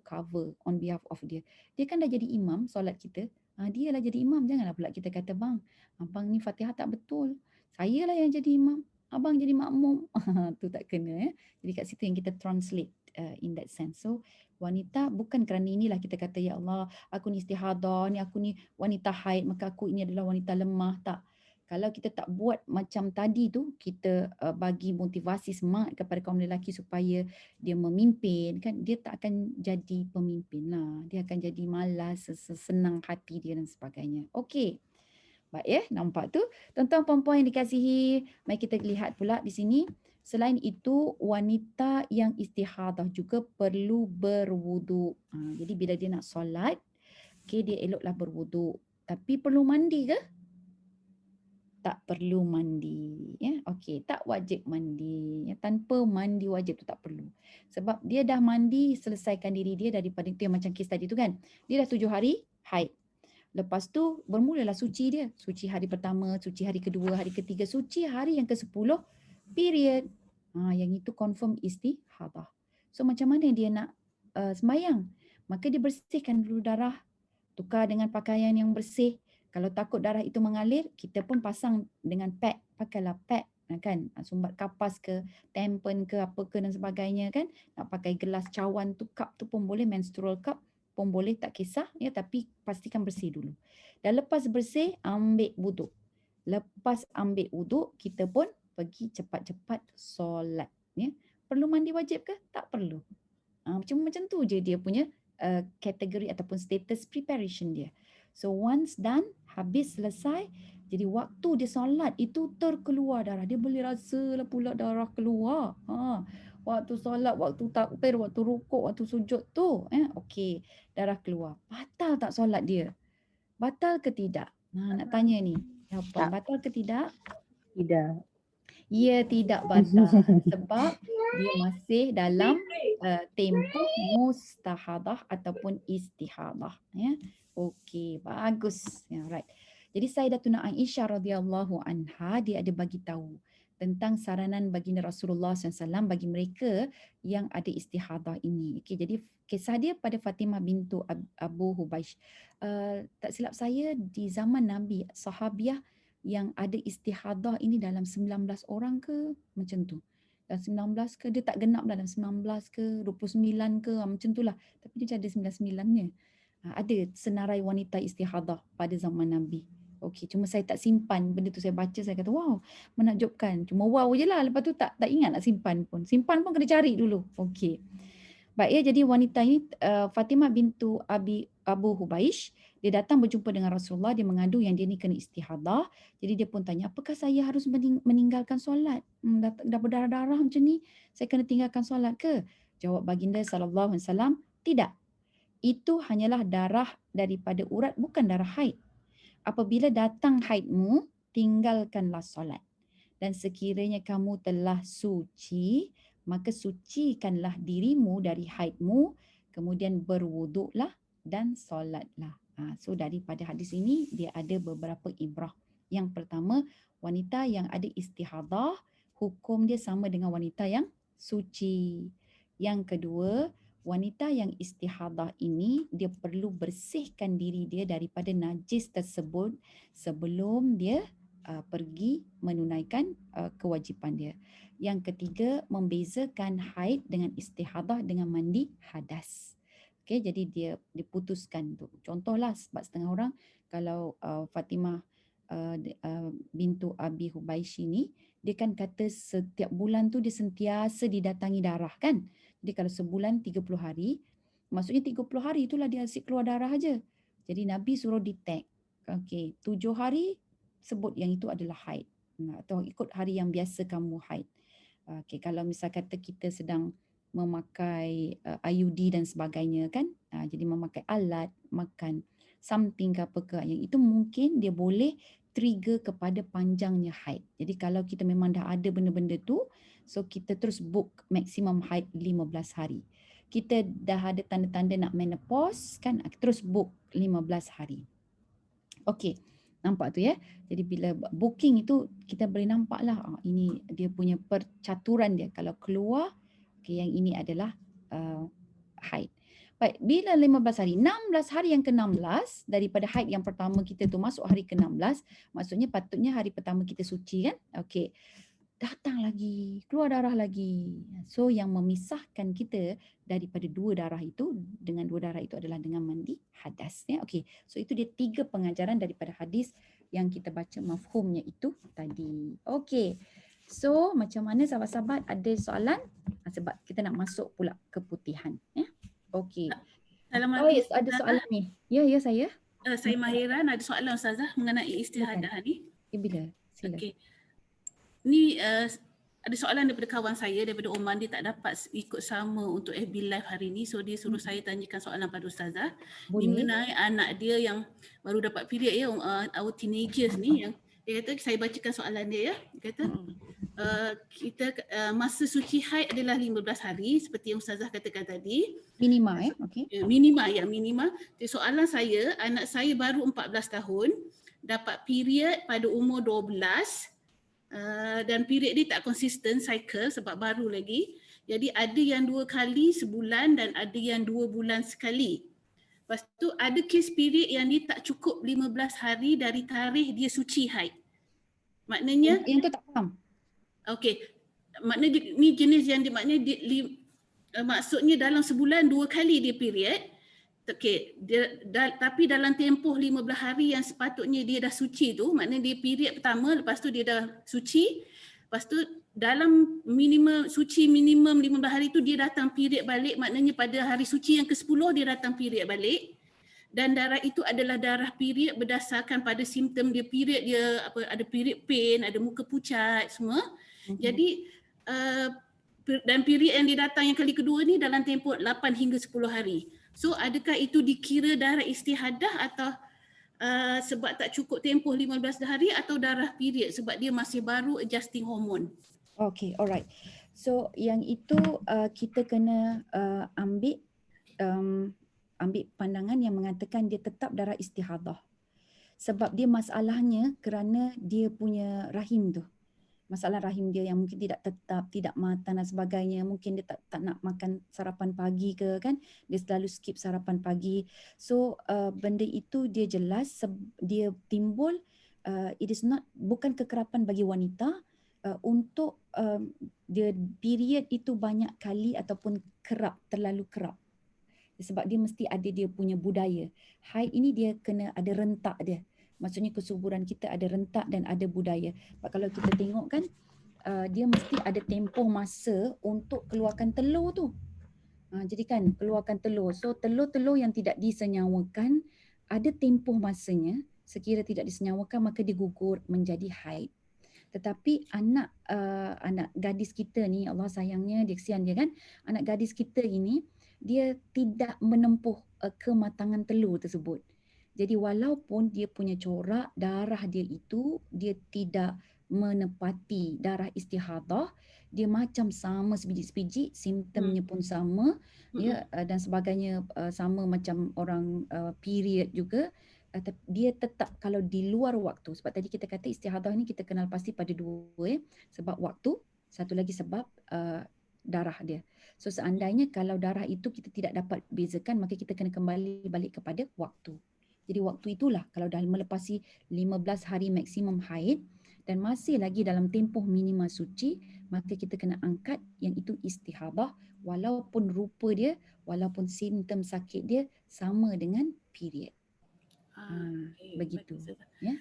cover on behalf of dia. Dia kan dah jadi imam solat kita. Dia lah jadi imam. Janganlah pula kita kata, bang, abang ni Fatihah tak betul. Saya lah yang jadi imam. Abang jadi makmum. Tu tak kena. Jadi kat situ yang kita translate in that sense. So wanita bukan kerana inilah kita kata, ya Allah, aku ni istihadah, ni aku ni wanita haid, maka aku ini adalah wanita lemah. Tak. Kalau kita tak buat macam tadi tu, kita bagi motivasi semangat kepada kaum lelaki supaya dia memimpin, kan dia tak akan jadi pemimpin lah. Dia akan jadi malas, senang hati dia dan sebagainya. Okey. Baik ya, nampak tu. Tuan-tuan puan-puan yang dikasihi, mari kita lihat pula di sini. Selain itu, wanita yang istihadah juga perlu berwuduk. Jadi bila dia nak solat, okay, dia eloklah berwuduk. Tapi perlu mandi ke? Tak perlu mandi. Ya, okey, tak wajib mandi. Ya, tanpa mandi wajib tu tak perlu. Sebab dia dah mandi, selesaikan diri dia daripada itu yang macam kes tadi tu kan. Dia dah 7 hari haid. Lepas tu bermulalah suci dia. Suci hari pertama, suci hari kedua, hari ketiga, suci hari yang ke-10, period. Yang itu confirm istihadah. So macam mana dia nak sembahyang? Maka dia bersihkan dulu darah, tukar dengan pakaian yang bersih. Kalau takut darah itu mengalir, kita pun pasang dengan pad, pakailah pad kan, sumbat kapas ke, tampen ke, apa ke dan sebagainya kan. Nak pakai gelas cawan tu, cup tu pun boleh, menstrual cup pun boleh, tak kisah ya, tapi pastikan bersih dulu. Dan lepas bersih, ambil wuduk. Lepas ambil wuduk, kita pun pergi cepat-cepat solat ya. Perlu mandi wajib ke? Tak perlu. Macam tu je dia punya kategori ataupun status preparation dia. So once done, habis selesai, jadi waktu dia solat itu terkeluar darah. Dia boleh rasa lah pula darah keluar. Waktu solat, waktu takbir, waktu rukuk, waktu sujud tu. Okey, darah keluar. Batal tak solat dia? Batal ke tidak? Nak tanya ni. Jawapan, batal ke tidak? Tidak. Ia tidak batal. Sebab dia masih dalam tempoh mustahadah ataupun istihadah. Ya. Okey, bagus. Ya, right. Jadi Sayyidatuna Aisyah radhiyallahu anha, dia ada bagi tahu tentang saranan baginda Rasulullah SAW bagi mereka yang ada istihadah ini. Okey, jadi kisah dia pada Fatimah bintu Abu Hubaish. Tak silap saya di zaman Nabi, sahabiah yang ada istihadah ini dalam 19 orang ke macam tu. Dalam 19 ke, dia tak genap dalam 19 ke, 29 ke, macam itulah. Tapi dia ada 99-nya. Ada senarai wanita istihadah pada zaman Nabi. Okey, cuma saya tak simpan benda tu, saya baca saya kata wow, menakjubkan. Cuma wow je lah, lepas tu tak ingat nak simpan pun. Simpan pun kena cari dulu. Okey. Baik ya, jadi wanita ini Fatimah bintu Abu Hubaish, dia datang berjumpa dengan Rasulullah, dia mengadu yang dia ni kena istihadah. Jadi dia pun tanya, apakah saya harus meninggalkan solat? Dah berdarah-darah macam ni, saya kena tinggalkan solat ke? Jawab baginda SAW, tidak. itu hanyalah darah daripada urat, bukan darah haid. Apabila datang haidmu, tinggalkanlah solat. Dan sekiranya kamu telah suci, maka sucikanlah dirimu dari haidmu, kemudian berwuduklah dan solatlah. So daripada hadis ini, dia ada beberapa ibrah. Yang pertama, wanita yang ada istihadah, hukum dia sama dengan wanita yang suci. Yang kedua, wanita yang istihadah ini, dia perlu bersihkan diri dia daripada najis tersebut sebelum dia pergi menunaikan kewajipan dia. Yang ketiga, membezakan haid dengan istihadah dengan mandi hadas. Okey, jadi dia diputuskan tu. Contohlah sebab setengah orang kalau Fatimah bintu Abi Hubaish ni, dia kan kata setiap bulan tu dia sentiasa didatangi darah kan. Jadi kalau sebulan 30 hari, maksudnya 30 hari itulah dia asyik keluar darah aja. Jadi Nabi suruh detect. Okey, 7 hari sebut yang itu adalah haid. Atau ikut hari yang biasa kamu haid. Okey, kalau misal kata kita sedang memakai IUD dan sebagainya kan, jadi memakai alat, makan something ke apa ke, yang itu mungkin dia boleh trigger kepada panjangnya haid. Jadi kalau kita memang dah ada benda-benda tu, so kita terus book maksimum haid 15 hari. Kita dah ada tanda-tanda nak menopause kan, terus book 15 hari. Okey, nampak tu ya. Jadi bila booking itu kita boleh nampak lah, ini dia punya percaturan dia. Kalau keluar, okay, yang ini adalah haid. Baik, bila 15 hari, 16 hari yang ke-16 daripada haid yang pertama kita tu masuk hari ke-16, maksudnya patutnya hari pertama kita suci kan? Okey. Datang lagi, keluar darah lagi. So yang memisahkan kita daripada dua darah itu, dengan dua darah itu adalah dengan mandi hadas. Ya, okey. So itu dia 3 pengajaran daripada hadis yang kita baca mafhumnya itu tadi. Okey. So macam mana sahabat-sahabat, ada soalan? Sebab kita nak masuk pula keputihan. Ya. Okey. Assalamualaikum. Oh yes, ada soalan ni. Ya, saya. Saya Mahira, ada soalan Ustazah mengenai istihadah ni. Bila? Sila. Okey. Ni ada soalan daripada kawan saya, daripada Oman. Dia tak dapat ikut sama untuk FB Live hari ni. So dia suruh saya tanyakan soalan pada Ustazah. Ni mengenai anak dia yang baru dapat period ya, our teenagers ni. Yang dia kata, saya bacakan soalan dia ya. Dia kata, kita masa suci haid adalah 15 hari seperti yang Ustazah katakan tadi. Minima okey. Minima. Jadi soalan saya, anak saya baru 14 tahun, dapat period pada umur 12. Dan period dia tak konsisten cycle sebab baru lagi. Jadi ada yang 2 kali sebulan dan ada yang 2 bulan sekali. Lepas tu ada case period yang dia tak cukup 15 hari dari tarikh dia suci haid. Maknanya yang tu tak faham. Okey. Maknanya ni jenis yang maknanya maksudnya dalam sebulan 2 kali dia period. Okey, tapi dalam tempoh 15 hari yang sepatutnya dia dah suci tu, maknanya dia period pertama, lepas tu dia dah suci, lepas tu dalam suci minimum 15 hari tu dia datang period balik, maknanya pada hari suci yang ke-10 dia datang period balik. Dan darah itu adalah darah period berdasarkan pada simptom dia, period dia ada period pain, ada muka pucat semua. Jadi dan period yang dia datang yang kali kedua ni dalam tempoh 8 hingga 10 hari. So adakah itu dikira darah istihadah atau sebab tak cukup tempoh 15 hari, atau darah period sebab dia masih baru adjusting hormone? Okay, alright. So yang itu kita kena ambil pandangan yang mengatakan dia tetap darah istihadah. Sebab dia masalahnya kerana dia punya rahim tu. Masalah rahim dia yang mungkin tidak tetap, tidak matang dan sebagainya. Mungkin dia tak nak makan sarapan pagi ke kan. Dia selalu skip sarapan pagi. So benda itu dia jelas dia timbul, it is not, bukan kekerapan bagi wanita untuk dia period itu banyak kali ataupun kerap, terlalu kerap. Sebab dia mesti ada dia punya budaya. Haid ini dia kena ada rentak dia. Maksudnya kesuburan kita ada rentak dan ada budaya. Sebab kalau kita tengok kan, dia mesti ada tempoh masa untuk keluarkan telur tu. Jadi kan keluarkan telur. So telur-telur yang tidak disenyawakan ada tempoh masanya. Sekira tidak disenyawakan maka dia gugur menjadi haid. Tetapi anak gadis kita ni, Allah sayangnya, dia kesian dia kan, anak gadis kita ini dia tidak menempuh kematangan telur tersebut. Jadi walaupun dia punya corak darah dia itu dia tidak menepati darah istihadah, dia macam sama sebiji-sebiji, simptomnya pun sama, ya, dan sebagainya, sama macam orang period juga. Dia tetap kalau di luar waktu, sebab tadi kita kata istihadah ni kita kenal pasti pada dua, sebab waktu, satu lagi sebab darah dia. So seandainya kalau darah itu kita tidak dapat bezakan, maka kita kena kembali balik kepada waktu. Jadi waktu itulah kalau dah melepasi 15 hari maksimum haid dan masih lagi dalam tempoh minima suci, maka kita kena angkat yang itu istihadah, walaupun rupa dia, walaupun simptom sakit dia sama dengan period. Begitu. Ya.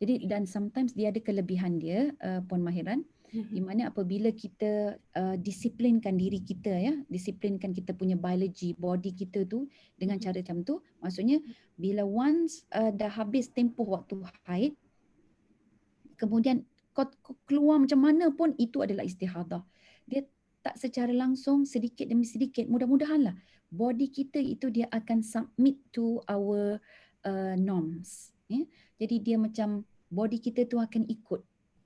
Jadi dan sometimes dia ada kelebihan dia, Puan Mahiran, di mana apabila kita disiplinkan diri kita, ya, disiplinkan kita punya biology, body kita tu dengan cara macam tu, maksudnya bila once dah habis tempoh waktu haid, kemudian kau keluar macam mana pun itu adalah istihadah. Dia tak secara langsung, sedikit demi sedikit, mudah-mudahanlah body kita itu dia akan submit to our norms. Ya. Jadi dia macam body kita tu akan ikut.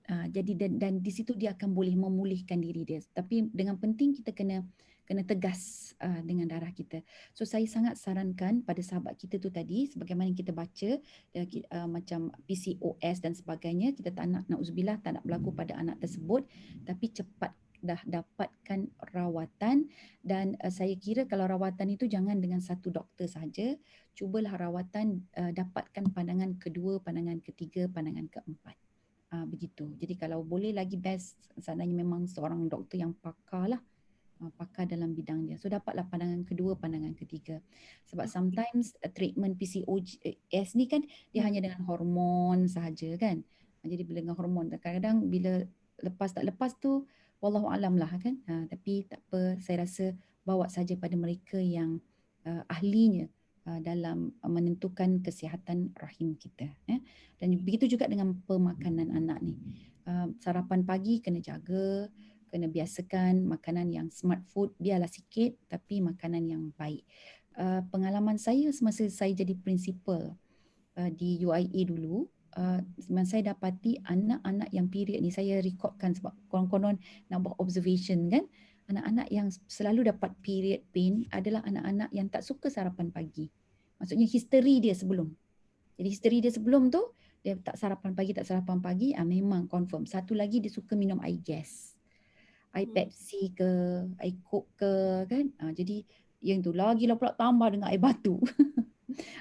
Jadi dan di situ dia akan boleh memulihkan diri dia. Tapi dengan penting kita kena tegas dengan darah kita. So saya sangat sarankan pada sahabat kita tu tadi, sebagaimana kita baca macam PCOS dan sebagainya, kita tak nak, na'udzubillah, tak nak berlaku pada anak tersebut, tapi cepat dah dapatkan rawatan. Dan saya kira kalau rawatan itu jangan dengan satu doktor saja, cubalah rawatan dapatkan pandangan kedua, pandangan ketiga, pandangan keempat. Begitu. Jadi kalau boleh lagi best seandainya memang seorang doktor yang pakar lah, pakar dalam bidang dia. So dapatlah pandangan kedua, pandangan ketiga. Sebab sometimes treatment PCOS ni kan dia hanya dengan hormon sahaja kan. Jadi bila dengan hormon, kadang-kadang bila lepas tak lepas tu wallahualam lah kan. Tapi tak apa, saya rasa bawa saja pada mereka yang ahlinya dalam menentukan kesihatan rahim kita. Dan begitu juga dengan pemakanan anak ni. Sarapan pagi kena jaga, kena biasakan makanan yang smart food, biarlah sikit tapi makanan yang baik. Pengalaman saya semasa saya jadi principal di UIA dulu, saya dapati anak-anak yang period ni, saya rekodkan sebab konon-konon nak buat observation kan, anak-anak yang selalu dapat period pain adalah anak-anak yang tak suka sarapan pagi. Maksudnya history dia sebelum. Jadi history dia sebelum tu, dia tak sarapan pagi, memang confirm. Satu lagi dia suka minum air gas. Air Pepsi ke, air Coke ke kan. Jadi yang tu lagi lah pula tambah dengan air batu.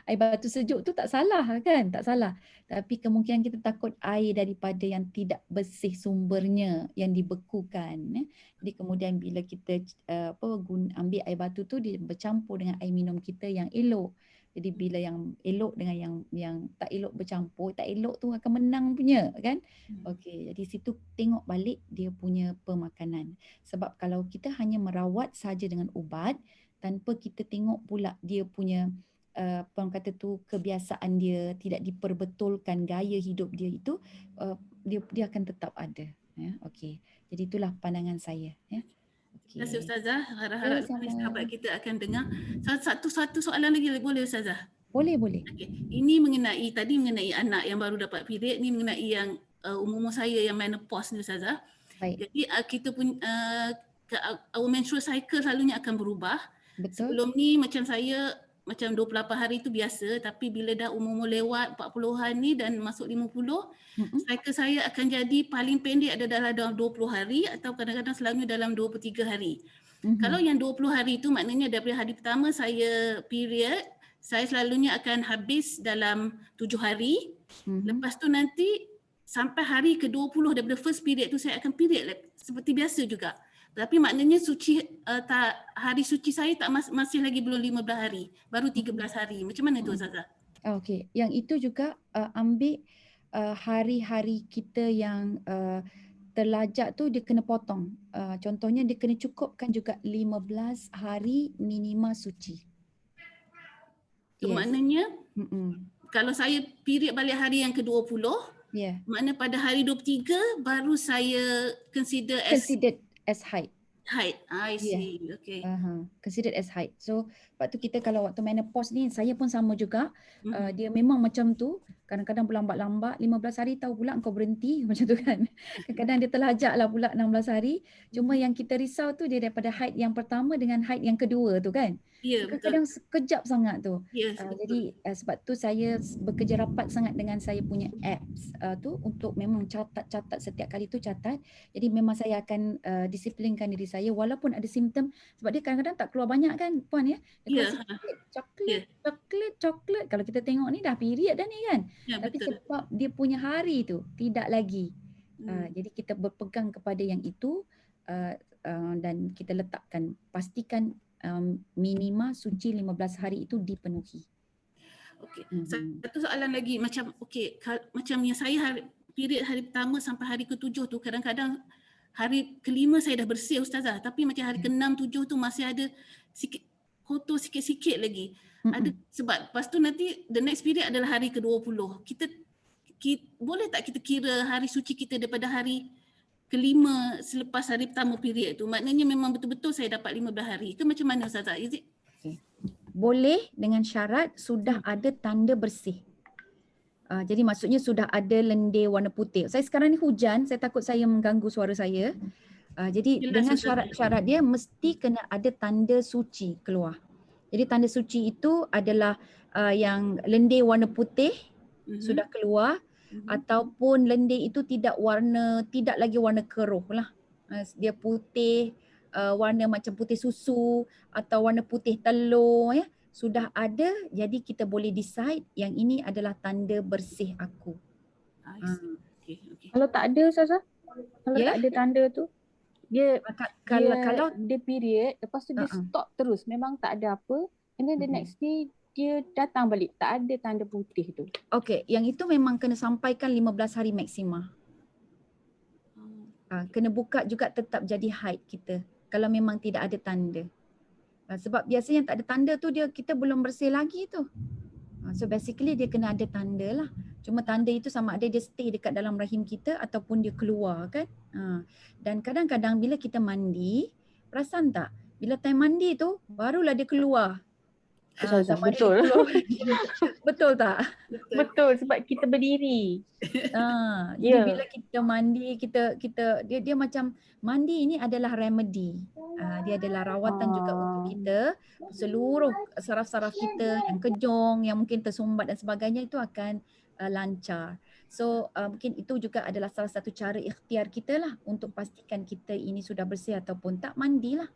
Air batu sejuk tu tak salah kan, tak salah. Tapi kemungkinan kita takut air daripada yang tidak bersih sumbernya, yang dibekukan. Jadi kemudian bila kita ambil air batu tu, dia bercampur dengan air minum kita yang elok. Jadi bila yang elok dengan yang tak elok bercampur, tak elok tu akan menang punya kan. Okey, jadi situ tengok balik dia punya pemakanan. Sebab kalau kita hanya merawat saja dengan ubat tanpa kita tengok pula dia punya orang kata tu kebiasaan dia tidak diperbetulkan, gaya hidup dia itu, dia akan tetap ada. Ya, okey. Jadi itulah pandangan saya. Ya. Terima kasih Ustazah. Harap-harap sahabat kita akan dengar. Satu soalan lagi boleh Ustazah? Boleh. Okay. Ini tadi mengenai anak yang baru dapat period, ni mengenai yang umur saya yang menopause ni Ustazah. Baik. Jadi kita pun our menstrual cycle selalunya akan berubah. Betul. Sebelum ni macam saya, macam 28 hari tu biasa, tapi bila dah umur lewat 40-an ni dan masuk 50, cycle saya akan jadi paling pendek ada dalam 20 hari atau kadang-kadang selalunya dalam 23 hari. Kalau yang 20 hari tu maknanya daripada hari pertama saya period, saya selalunya akan habis dalam 7 hari. Lepas tu nanti sampai hari ke-20 daripada first period tu saya akan period seperti biasa juga. Tapi maknanya hari suci saya masih lagi belum 15 hari, baru 13 hari. Macam mana tu Ustazah? Okey, yang itu juga ambil hari-hari kita yang terlajak tu dia kena potong. Contohnya dia kena cukupkan juga 15 hari minima suci. Yes. Maknanya kalau saya period balik hari yang ke-20, maknanya pada hari 23 baru saya considered as haid. Haid. I Yeah. see. Okay. Considered as haid. So sebab tu kita kalau waktu menopause ni, saya pun sama juga. Mhm. Dia memang macam tu. Kadang-kadang berlambat-lambat, 15 hari tahu pula kau berhenti macam tu kan. Kadang-kadang dia terlajak lah pula 16 hari. Cuma yang kita risau tu dia daripada haid yang pertama dengan haid yang kedua tu kan. Ya, betul. Kadang-kadang sekejap sangat tu. Yes, betul. Jadi sebab tu saya bekerja rapat sangat dengan saya punya apps tu untuk memang catat setiap kali tu catat. Jadi memang saya akan disiplinkan diri saya walaupun ada simptom, sebab dia kadang-kadang tak keluar banyak kan Puan ya. Dia keluar Ya, sikit, coklat. Kalau kita tengok ni dah period dah ni kan. ya Tapi betul. sebab dia punya hari tu tidak lagi. Hmm. Jadi kita berpegang kepada yang itu dan kita letakkan, pastikan minima suci 15 hari itu dipenuhi. Okey. Satu soalan lagi macam macam yang saya period hari pertama sampai hari ke-7 tu kadang-kadang hari ke-5 saya dah bersih Ustazah, tapi macam hari ke-6, 7 tu masih ada sikit kotor sikit-sikit lagi. Ada sebab lepas tu nanti the next period adalah hari ke-20. Kita boleh tak kita kira hari suci kita daripada hari ke-5 selepas hari pertama period tu? Maknanya memang betul-betul saya dapat 15 hari ke macam mana Ustazah? Is it? Boleh dengan syarat sudah ada tanda bersih. Jadi maksudnya sudah ada lendir warna putih. Saya sekarang ni hujan, saya takut saya mengganggu suara saya. Jadi Jelas, dengan Ustazah. syarat-syarat dia mesti kena ada tanda suci keluar. Jadi tanda suci itu adalah yang lendir warna putih sudah keluar ataupun lendir itu tidak lagi warna keruh lah. Dia putih, warna macam putih susu atau warna putih telur ya. Sudah ada, jadi kita boleh decide yang ini adalah tanda bersih aku. Okay. Kalau tak ada Ustazah, kalau tak ada tanda tu, dia period, lepas tu dia stop terus, memang tak ada apa, and then the next day dia datang balik, tak ada tanda putih tu. Okay, yang itu memang kena sampaikan 15 hari maksima. Kena buka juga tetap jadi haid kita kalau memang tidak ada tanda. Sebab biasanya yang tak ada tanda tu kita belum bersih lagi tu. So basically dia kena ada tanda lah. Cuma tanda itu sama ada dia stay dekat dalam rahim kita ataupun dia keluar kan. Dan kadang-kadang bila kita mandi, perasan tak? Bila time mandi tu barulah dia keluar. Betul. Betul tak? Betul, sebab kita berdiri. Jadi bila kita mandi, dia macam mandi ini adalah remedy. Dia adalah rawatan juga untuk kita. Seluruh saraf-saraf kita yang kejong, yang mungkin tersumbat dan sebagainya itu akan lancar. So mungkin itu juga adalah salah satu cara ikhtiar kita lah untuk pastikan kita ini sudah bersih ataupun tak, mandilah.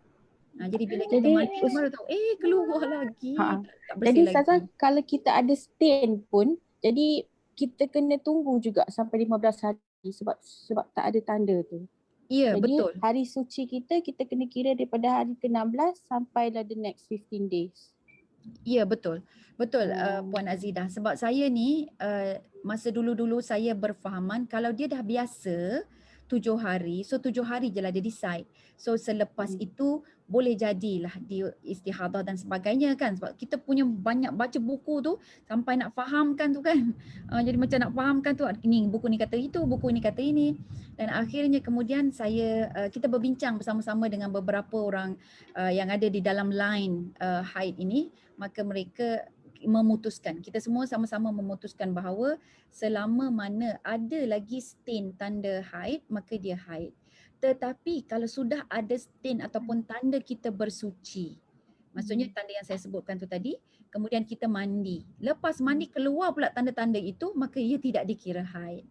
Jadi bila kita mandi baru tahu keluar lagi. Tak bersih jadi lagi. Ustazah, kalau kita ada stain pun, jadi kita kena tunggu juga sampai 15 hari sebab tak ada tanda tu. Ya, jadi, betul. Hari suci kita kena kira daripada hari ke-16 sampailah the next 15 days. Ya, betul. Betul Puan Azidah. Sebab saya ni masa dulu-dulu saya berfahaman kalau dia dah biasa 7 hari, so 7 hari je lah dia decide. So selepas itu boleh jadilah dia istihadah dan sebagainya kan. Sebab kita punya banyak baca buku tu sampai nak fahamkan tu kan. Jadi macam nak fahamkan tu, ini buku ni kata itu, buku ni kata ini. Dan akhirnya kemudian kita berbincang bersama-sama dengan beberapa orang yang ada di dalam line haid ini. Maka mereka memutuskan, kita semua sama-sama memutuskan bahawa selama mana ada lagi stain tanda haid, maka dia haid. Tetapi kalau sudah ada stain ataupun tanda kita bersuci, maksudnya tanda yang saya sebutkan tu tadi, kemudian kita mandi. Lepas mandi keluar pula tanda-tanda itu, maka ia tidak dikira haid.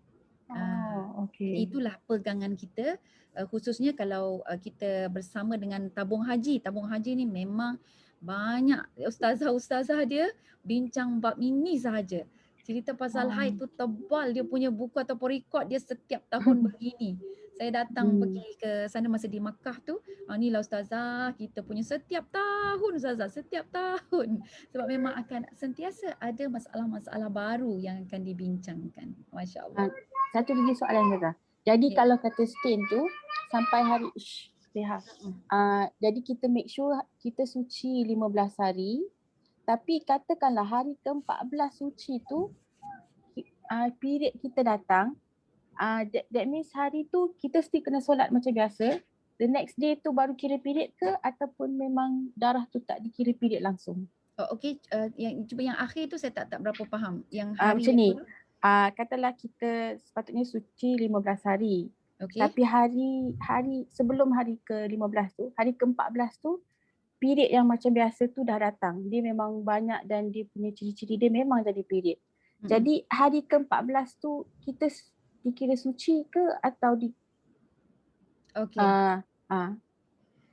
Itulah pegangan kita, khususnya kalau kita bersama dengan tabung haji. Tabung haji ni memang banyak ustazah-ustazah dia bincang bab ini sahaja. Cerita pasal haid tu tebal, dia punya buku ataupun rekod dia setiap tahun begini. Saya datang pergi ke sana masa di Makkah tu, inilah ustazah kita punya setiap tahun ustazah, setiap tahun. Sebab memang akan sentiasa ada masalah-masalah baru yang akan dibincangkan. Masya Allah. Satu lagi soalan Ustazah. Jadi kalau kata stain tu sampai hari jadi kita make sure kita suci 15 hari, tapi katakanlah hari ke-14 suci tu period kita datang, that means hari tu kita still kena solat macam biasa, the next day tu baru kira period ke ataupun memang darah tu tak dikira period langsung? Oh, okey, cuba yang akhir tu saya tak berapa faham. Yang hari Macam ni, apa tu? katalah kita sepatutnya suci 15 hari. Okey. Tapi hari sebelum hari ke-15 tu, hari ke-14 tu, period yang macam biasa tu dah datang. Dia memang banyak dan dia punya ciri-ciri dia memang jadi period. Jadi hari ke-14 tu kita dikira suci ke atau Okey.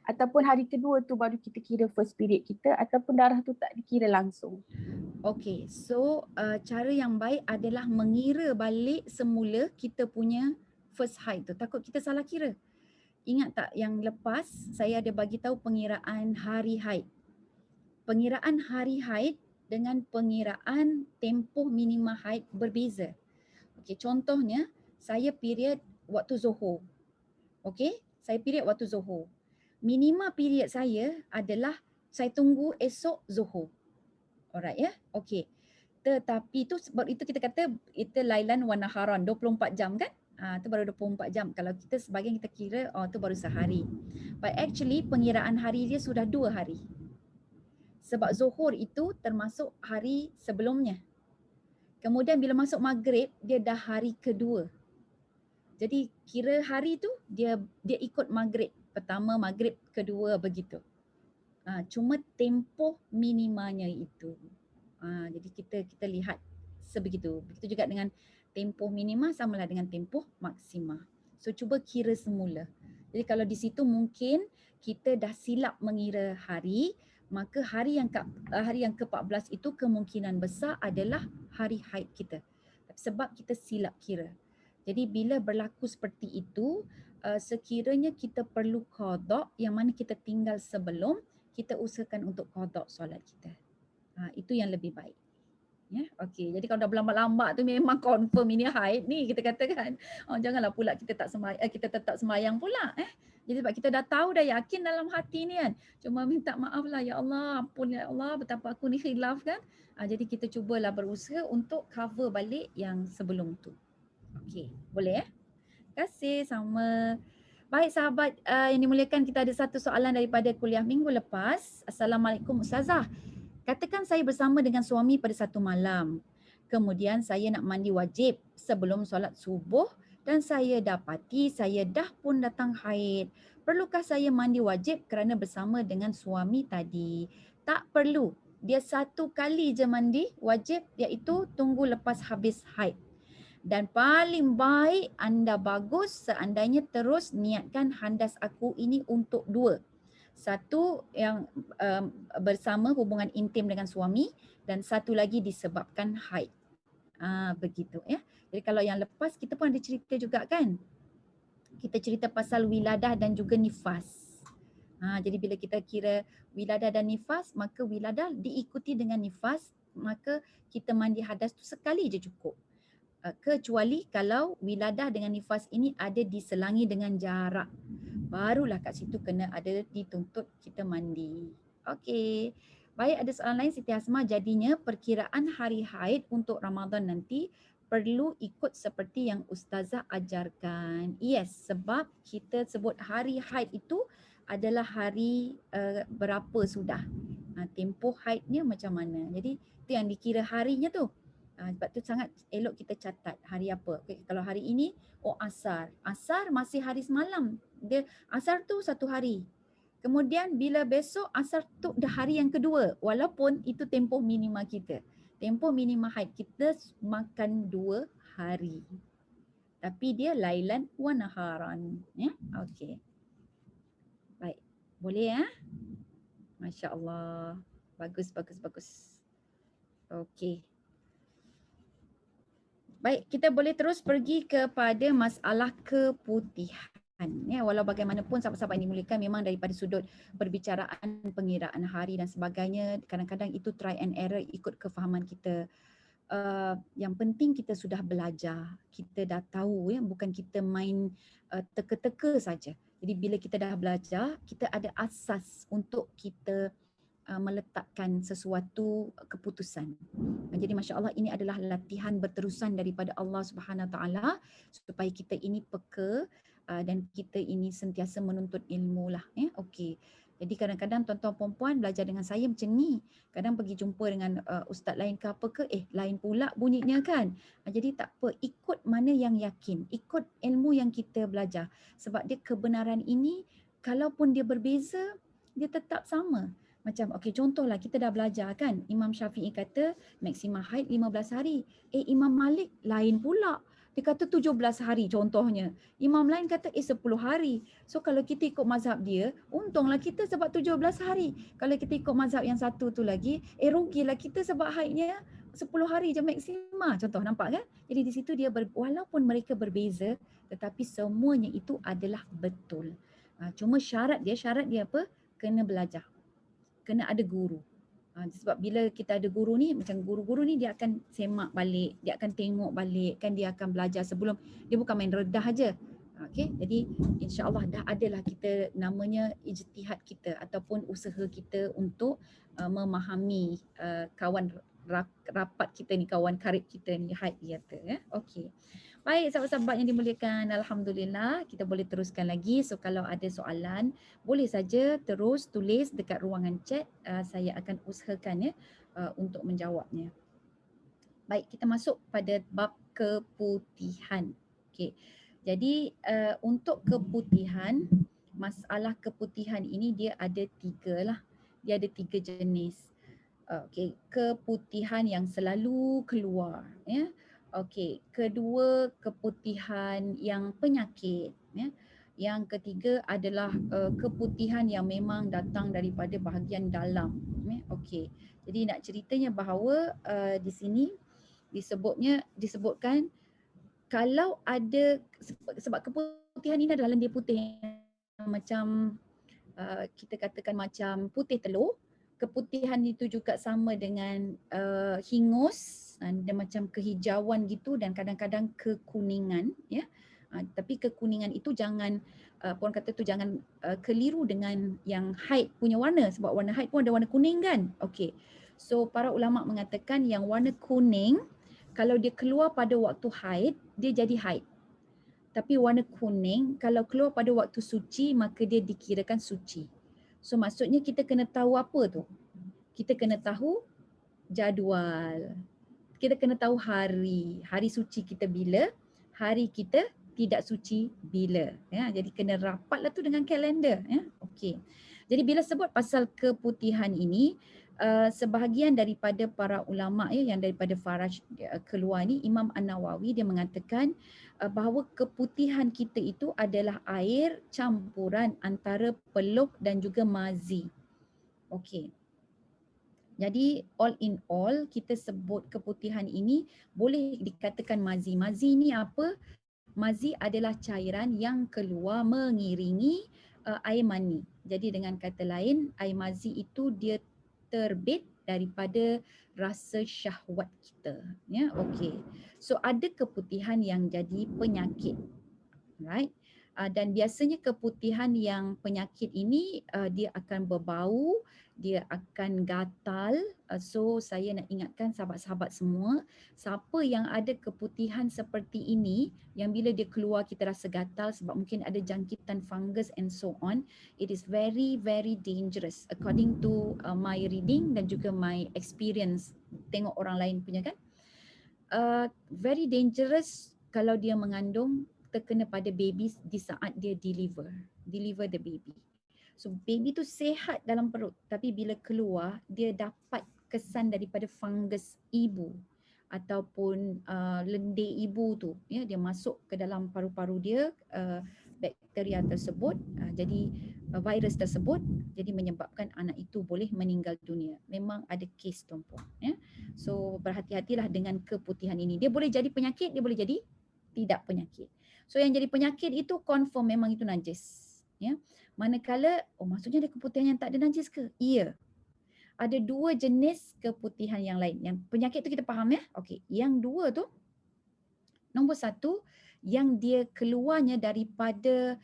ataupun hari kedua tu baru kita kira first period kita ataupun darah tu tak dikira langsung? Okey, so cara yang baik adalah mengira balik semula kita punya first haid tu. Takut kita salah kira. Ingat tak yang lepas saya ada bagi tahu pengiraan hari haid. Pengiraan hari haid dengan pengiraan tempoh minima haid berbeza. Okey, contohnya saya period waktu Zuhur. Okey, saya period waktu Zuhur. Minima period saya adalah saya tunggu esok Zuhur. Alright ya. Okey. Tetapi tu sebab itu kita kata itu lailan wa naharan 24 jam kan? Tu baru 24 jam. Kalau kita sebagian kita kira tu baru sehari. But actually pengiraan hari dia sudah 2 hari. Sebab Zuhur itu termasuk hari sebelumnya. Kemudian bila masuk maghrib dia dah hari kedua. Jadi kira hari tu dia ikut maghrib. Pertama, maghrib, kedua begitu. Cuma tempoh minimanya itu. Jadi kita lihat sebegitu. Begitu juga dengan tempoh minima samalah dengan tempoh maksima. So cuba kira semula. Jadi kalau di situ mungkin kita dah silap mengira hari, maka hari yang ke-14 itu kemungkinan besar adalah hari haid kita. Sebab kita silap kira. Jadi bila berlaku seperti itu, sekiranya kita perlu qada yang mana kita tinggal sebelum, kita usahakan untuk qada solat kita. Itu yang lebih baik. Ya, okey. Jadi kalau dah berlambat-lambat tu memang confirm ini haid ni kita katakan. Janganlah pula kita kita tetap sembahyang pula Jadi sebab kita dah tahu dah yakin dalam hati ni kan. Cuma minta maaf lah ya Allah, ampun ya Allah betapa aku ni khilaf kan. Jadi kita cubalah berusaha untuk cover balik yang sebelum tu. Okey, boleh Terima kasih sama. Baik sahabat yang dimuliakan, kita ada satu soalan daripada kuliah minggu lepas. Assalamualaikum Ustazah. Katakan saya bersama dengan suami pada satu malam. Kemudian saya nak mandi wajib sebelum solat subuh dan saya dapati saya dah pun datang haid. Perlukah saya mandi wajib kerana bersama dengan suami tadi? Tak perlu. Dia satu kali je mandi wajib iaitu tunggu lepas habis haid. Dan paling baik anda bagus seandainya terus niatkan handas aku ini untuk 2. Satu yang bersama hubungan intim dengan suami dan satu lagi disebabkan haid. Begitu ya. Jadi kalau yang lepas kita pun ada cerita juga kan. Kita cerita pasal wiladah dan juga nifas. Jadi bila kita kira wiladah dan nifas, maka wiladah diikuti dengan nifas, maka kita mandi hadas tu sekali je cukup. Kecuali kalau wiladah dengan nifas ini ada diselangi dengan jarak. Barulah kat situ kena ada dituntut kita mandi. Okey. Baik, ada soalan lain Siti Hasmah. Jadinya perkiraan hari haid untuk Ramadan nanti perlu ikut seperti yang Ustazah ajarkan. Yes, sebab kita sebut hari haid itu adalah hari berapa sudah. Tempoh haidnya macam mana. Jadi itu yang dikira harinya tu. Sebab tu sangat elok kita catat hari apa. Okay, kalau hari ini, asar. Asar masih hari semalam. Dia asar tu satu hari. Kemudian bila besok asar tu dah hari yang kedua. Walaupun itu tempoh minima kita. Tempoh minima haid kita makan 2 hari. Tapi dia lailan wa naharan. Ya? Okey. Baik. Boleh ya? Masya Allah. Bagus, bagus, bagus. Okey. Baik, kita boleh terus pergi kepada masalah keputihan. Ya, walau bagaimanapun sahabat-sahabat yang dimuliakan memang daripada sudut perbicaraan, pengiraan hari dan sebagainya, kadang-kadang itu try and error ikut kefahaman kita. Yang penting kita sudah belajar, kita dah tahu ya, bukan kita main teka-teka saja. Jadi bila kita dah belajar, kita ada asas untuk kita meletakkan sesuatu keputusan. Jadi masya-Allah ini adalah latihan berterusan daripada Allah Subhanahu Wa Taala supaya kita ini peka dan kita ini sentiasa menuntut ilmu lah. Okey. Jadi kadang-kadang tuan-tuan perempuan belajar dengan saya macam ni. Kadang pergi jumpa dengan ustaz lain ke apa ke, lain pula bunyinya kan. Jadi tak apa, ikut mana yang yakin, ikut ilmu yang kita belajar. Sebab dia kebenaran ini, kalaupun dia berbeza, dia tetap sama. Macam okey, contohlah kita dah belajar kan, Imam Syafi'i kata maksimum haid 15 hari. Imam Malik lain pula. Dia kata 17 hari contohnya. Imam lain kata 10 hari. So kalau kita ikut mazhab dia, untunglah kita sebab 17 hari. Kalau kita ikut mazhab yang satu tu lagi, rugilah kita sebab haidnya 10 hari je maksima. Contoh, nampak kan? Jadi di situ dia walaupun mereka berbeza, tetapi semuanya itu adalah betul. Cuma syarat dia apa? Kena belajar. Kena ada guru. Sebab bila kita ada guru ni, macam guru-guru ni dia akan semak balik, dia akan tengok balik, kan dia akan belajar sebelum, dia bukan main redah aja. Okey, jadi insya-Allah dah adalah kita namanya ijtihad kita ataupun usaha kita untuk memahami kawan rapat kita ni, kawan karib kita ni, haid kata. Okey. Baik sahabat-sahabat yang dimuliakan, alhamdulillah kita boleh teruskan lagi. So kalau ada soalan, boleh saja terus tulis dekat ruangan chat. Saya akan usahakan untuk menjawabnya. Baik, kita masuk pada bab keputihan. Okey. Jadi untuk keputihan, masalah keputihan ini dia ada 3 lah. Dia ada 3 jenis. Okey, keputihan yang selalu keluar, ya. Okey, kedua keputihan yang penyakit, ya. Yang ketiga adalah keputihan yang memang datang daripada bahagian dalam, ya. Okey. Jadi nak ceritanya bahawa di sini disebutkan kalau ada, sebab keputihan ini adalah lendir putih macam kita katakan macam putih telur. Keputihan itu juga sama dengan hingus dan macam kehijauan gitu, dan kadang-kadang kekuningan, ya. Tapi kekuningan itu jangan puan kata tu jangan keliru dengan yang haid punya warna, sebab warna haid pun ada warna kuning kan. Okey. So para ulama mengatakan yang warna kuning kalau dia keluar pada waktu haid, dia jadi haid. Tapi warna kuning kalau keluar pada waktu suci, maka dia dikirakan suci. So maksudnya kita kena tahu apa tu? Kita kena tahu jadual. Kita kena tahu hari suci kita bila, hari kita tidak suci bila. Ya, jadi kena rapatlah tu dengan kalender. Ya. Okey. Jadi bila sebut pasal keputihan ini, sebahagian daripada para ulama yang daripada Faraj keluar ni, Imam An-Nawawi dia mengatakan bahawa keputihan kita itu adalah air campuran antara peluk dan juga mazi. Okey. Jadi all in all kita sebut keputihan ini boleh dikatakan mazi. Mazi ni apa? Mazi adalah cairan yang keluar mengiringi air mani. Jadi dengan kata lain, air mazi itu dia terbit daripada rasa syahwat kita. Ya, okey. So ada keputihan yang jadi penyakit. Right? Dan biasanya keputihan yang penyakit ini dia akan berbau, dia akan gatal. So saya nak ingatkan sahabat-sahabat semua, siapa yang ada keputihan seperti ini, yang bila dia keluar kita rasa gatal sebab mungkin ada jangkitan fungus and so on, it is very very dangerous according to my reading dan juga my experience tengok orang lain punya kan. Very dangerous kalau dia mengandung, terkena pada baby di saat dia deliver the baby. So baby tu sihat dalam perut, tapi bila keluar dia dapat kesan daripada fungus ibu ataupun lendir ibu tu, ya, dia masuk ke dalam paru-paru dia, bakteria tersebut, jadi virus tersebut, jadi menyebabkan anak itu boleh meninggal dunia. Memang ada kes tuan-puan, ya. So berhati-hatilah dengan keputihan ini. Dia boleh jadi penyakit, dia boleh jadi tidak penyakit. So yang jadi penyakit itu confirm memang itu najis, ya. Manakala maksudnya ada keputihan yang tak ada najis ke? Iya. Ada 2 jenis keputihan yang lain. Yang penyakit tu kita faham, ya. Okey, yang 2 tu, nombor 1 yang dia keluarnya daripada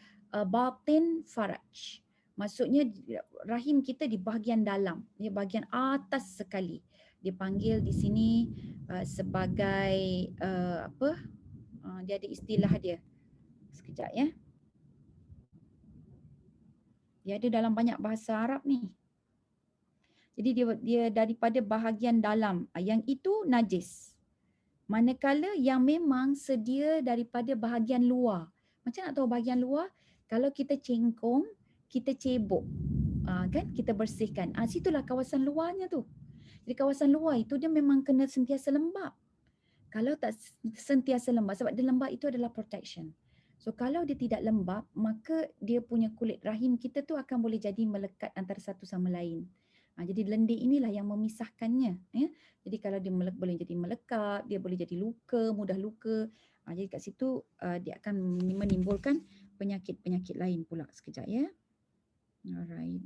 batin faraj. Maksudnya rahim kita di bahagian dalam, di bahagian atas sekali. Dia panggil di sini sebagai apa? Dia ada istilah dia. Sekejap, ya. Dia ada dalam banyak bahasa Arab ni. Jadi dia daripada bahagian dalam. Yang itu najis. Manakala yang memang sedia daripada bahagian luar. Macam nak tahu bahagian luar? Kalau kita cengkung, kita cebok. Kan kita bersihkan. Situlah kawasan luarnya tu. Jadi kawasan luar itu dia memang kena sentiasa lembap. Kalau tak sentiasa lembap, sebab dia lembap itu adalah protection. So kalau dia tidak lembap, maka dia punya kulit rahim kita tu akan boleh jadi melekat antara satu sama lain. Jadi lendir inilah yang memisahkannya. Ya. Jadi kalau dia boleh jadi melekat, dia boleh jadi luka, mudah luka. Jadi kat situ dia akan menimbulkan penyakit-penyakit lain pula. Sekejap ya. Alright.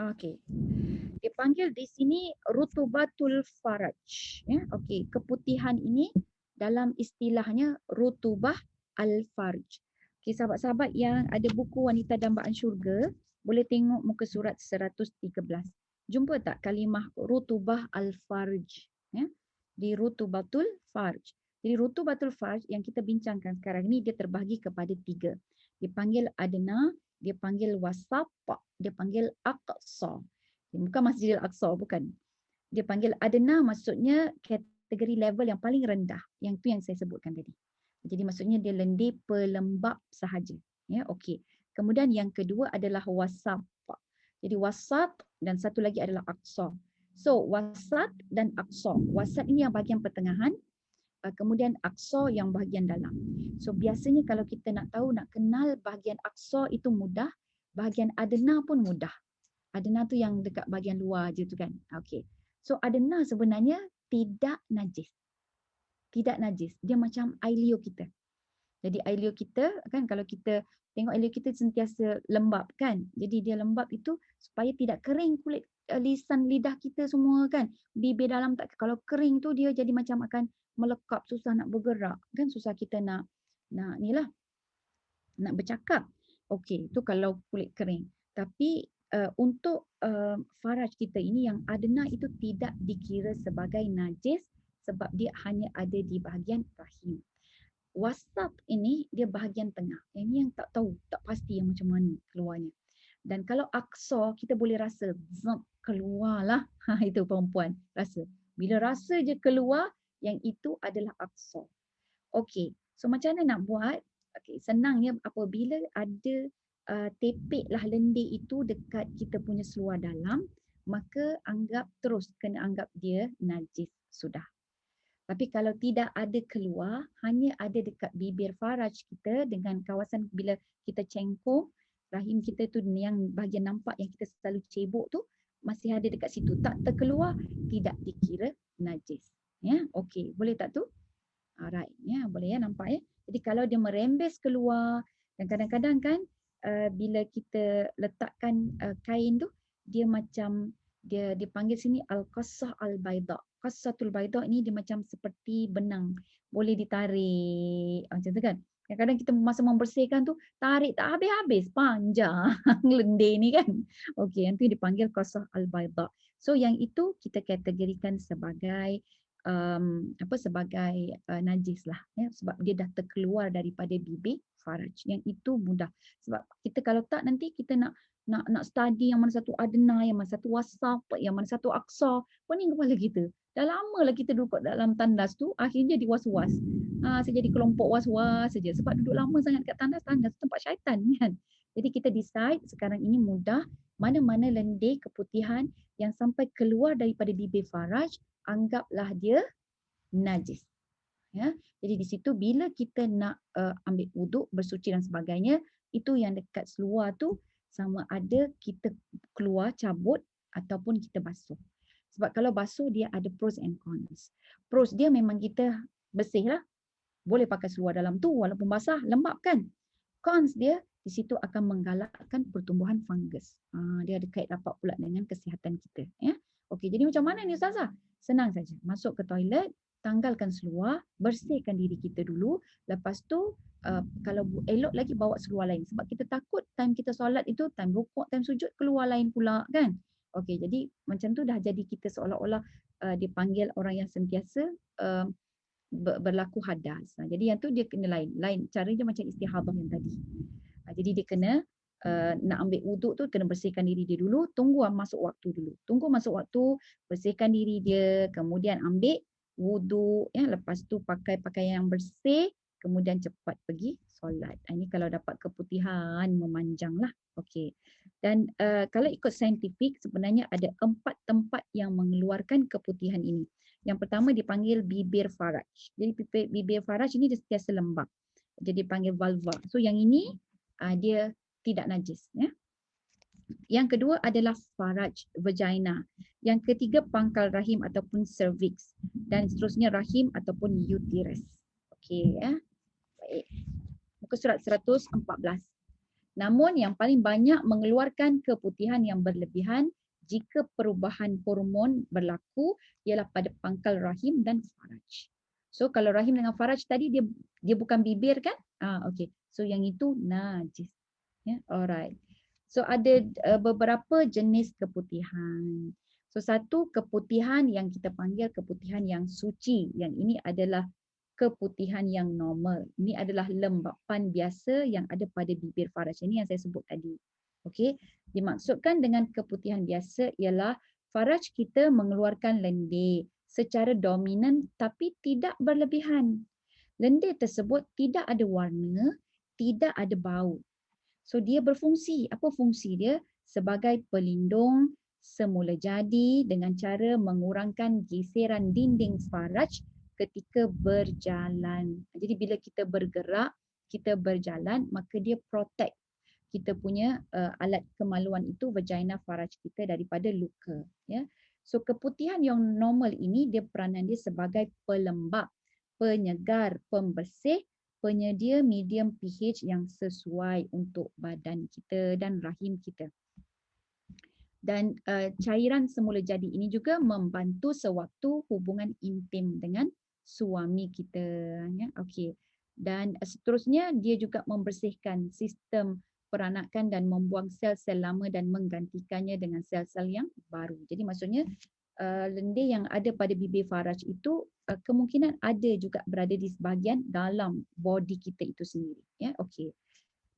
Okey. Dia panggil di sini rutubatul faraj. Ya, okey. Keputihan ini dalam istilahnya rutubah al-farj. Okey, sahabat-sahabat yang ada buku Wanita Dambaan Syurga, boleh tengok muka surat 113. Jumpa tak kalimah rutubah al-farj? Ya, di rutubatul farj. Jadi rutubatul farj yang kita bincangkan sekarang ni dia terbahagi kepada 3. Dipanggil adna, dia panggil wasat, dia panggil aqsa. Bukan Masjidil Aqsa, bukan. Dia panggil adna, maksudnya kategori level yang paling rendah. Yang tu yang saya sebutkan tadi. Jadi maksudnya dia lendir pelembap sahaja. Ya, okey. Kemudian yang kedua adalah wasat. Jadi wasat dan satu lagi adalah aqsa. So wasat dan aqsa. Wasat ini yang bahagian pertengahan. Kemudian aqsa yang bahagian dalam. So biasanya kalau kita nak tahu, nak kenal bahagian aqsa itu mudah, bahagian adna pun mudah. Adna tu yang dekat bahagian luar je tu kan. Okey. So adna sebenarnya tidak najis. Tidak najis. Dia macam air liur kita. Jadi air liur kita kan, kalau kita tengok air liur kita sentiasa lembap kan. Jadi dia lembap itu supaya tidak kering kulit lisan lidah kita semua kan. Bibir dalam tak, kalau kering tu dia jadi macam akan melekap, susah nak bergerak kan, susah kita nak nilah nak bercakap. Okey, itu kalau kulit kering. Tapi untuk faraj kita ini yang adna itu tidak dikira sebagai najis sebab dia hanya ada di bahagian rahim. Wasat ini dia bahagian tengah. Yang ini yang tak tahu, tak pasti yang macam mana keluarnya. Dan kalau aqsa kita boleh rasa keluarlah. Itu perempuan rasa. Bila rasa je keluar, yang itu adalah aqsa. Okey. So macam mana nak buat? Okey, senangnya apabila ada tepeklah lendir itu dekat kita punya seluar dalam, maka kena anggap dia najis sudah. Tapi kalau tidak ada keluar, hanya ada dekat bibir faraj kita dengan kawasan bila kita cengkung, rahim kita tu yang bahagian nampak yang kita selalu cebok tu, masih ada dekat situ. Tak terkeluar, tidak dikira najis. Ya, okey. Boleh tak tu? Alright. Ya, boleh ya, nampak ya. Jadi kalau dia merembes keluar, dan kadang-kadang kan bila kita letakkan kain tu, dia macam dia dipanggil sini al-qassah al-baida. Qassatul baida ini dia macam seperti benang, boleh ditarik macam tu kan. Kadang-kadang kita masa membersihkan tu tarik tak habis-habis, panjang lendir ni kan. Okey, yang tu dipanggil qassah al-baida. So yang itu kita kategorikan sebagai sebagai najis lah ya, sebab dia dah terkeluar daripada bibir faraj. Yang itu mudah. Sebab kita kalau tak nanti kita nak study yang mana satu adna, yang mana satu wasat, yang mana satu aqsa, pening kepala kita. Dah lama lah kita duduk dalam tandas tu, akhirnya jadi was-was. Saya jadi kelompok was-was saja sebab duduk lama sangat kat tandas tempat syaitan kan. Jadi kita decide sekarang ini mudah, mana-mana lendir keputihan yang sampai keluar daripada bibir faraj, anggaplah dia najis. Ya. Jadi di situ bila kita nak ambil wuduk, bersuci dan sebagainya, itu yang dekat seluar tu sama ada kita keluar cabut ataupun kita basuh. Sebab kalau basuh dia ada pros and cons. Pros dia memang kita bersih lah. Boleh pakai seluar dalam tu walaupun basah, lembap kan. Cons dia di situ akan menggalakkan pertumbuhan fungus. Dia ada kait rapat pula dengan kesihatan kita. Ya. Okey, jadi macam mana ni Ustazah? Senang saja. Masuk ke toilet, tanggalkan seluar, bersihkan diri kita dulu. Lepas tu kalau elok lagi bawa seluar lain. Sebab kita takut time kita solat itu, time rukuk, time sujud keluar lain pula kan. Okey, jadi macam tu dah jadi kita seolah-olah dipanggil orang yang sentiasa berlaku hadas. Jadi yang tu dia kena lain. Caranya macam istihadah yang tadi. Jadi dia kena nak ambil wuduk tu kena bersihkan diri dia dulu, tunggu masuk waktu dulu. Tunggu masuk waktu, bersihkan diri dia, kemudian ambil wuduk, ya, lepas tu pakai pakaian yang bersih, kemudian cepat pergi solat. Ini kalau dapat keputihan memanjang lah. Okey. Dan kalau ikut saintifik sebenarnya ada 4 tempat yang mengeluarkan keputihan ini. Yang pertama dipanggil bibir faraj. Jadi bibir faraj ini dia sentiasa lembab. Jadi dipanggil vulva. So yang ini dia tidak najis, ya. Yang kedua adalah faraj, vagina. Yang ketiga pangkal rahim ataupun cervix, dan seterusnya rahim ataupun uterus. Okey, ya. Baik. Muka surat 114. Namun yang paling banyak mengeluarkan keputihan yang berlebihan jika perubahan hormon berlaku ialah pada pangkal rahim dan faraj. So kalau rahim dengan faraj tadi dia bukan bibir kan? Okey. So yang itu najis. Ya, alright. So ada beberapa jenis keputihan. So satu keputihan yang kita panggil keputihan yang suci. Yang ini adalah keputihan yang normal. Ini adalah lembapan biasa yang ada pada bibir faraj. Ini yang saya sebut tadi. Okey. Dimaksudkan dengan keputihan biasa ialah faraj kita mengeluarkan lendir secara dominan tapi tidak berlebihan. Lendir tersebut tidak ada warna, tidak ada bau. So dia berfungsi. Apa fungsi dia? Sebagai pelindung semula jadi dengan cara mengurangkan geseran dinding faraj ketika berjalan. Jadi bila kita bergerak, kita berjalan, maka dia protect kita punya alat kemaluan itu, vagina faraj kita daripada luka. Ya. So keputihan yang normal ini dia peranan dia sebagai pelembab, penyegar, pembersih, penyedia medium pH yang sesuai untuk badan kita dan rahim kita. Dan cairan semula jadi ini juga membantu sewaktu hubungan intim dengan suami kita. Ya, okey. Dan seterusnya dia juga membersihkan sistem peranakan dan membuang sel-sel lama dan menggantikannya dengan sel-sel yang baru. Jadi maksudnya lendir yang ada pada bibir faraj itu kemungkinan ada juga berada di sebahagian dalam body kita itu sendiri. Ya, okey.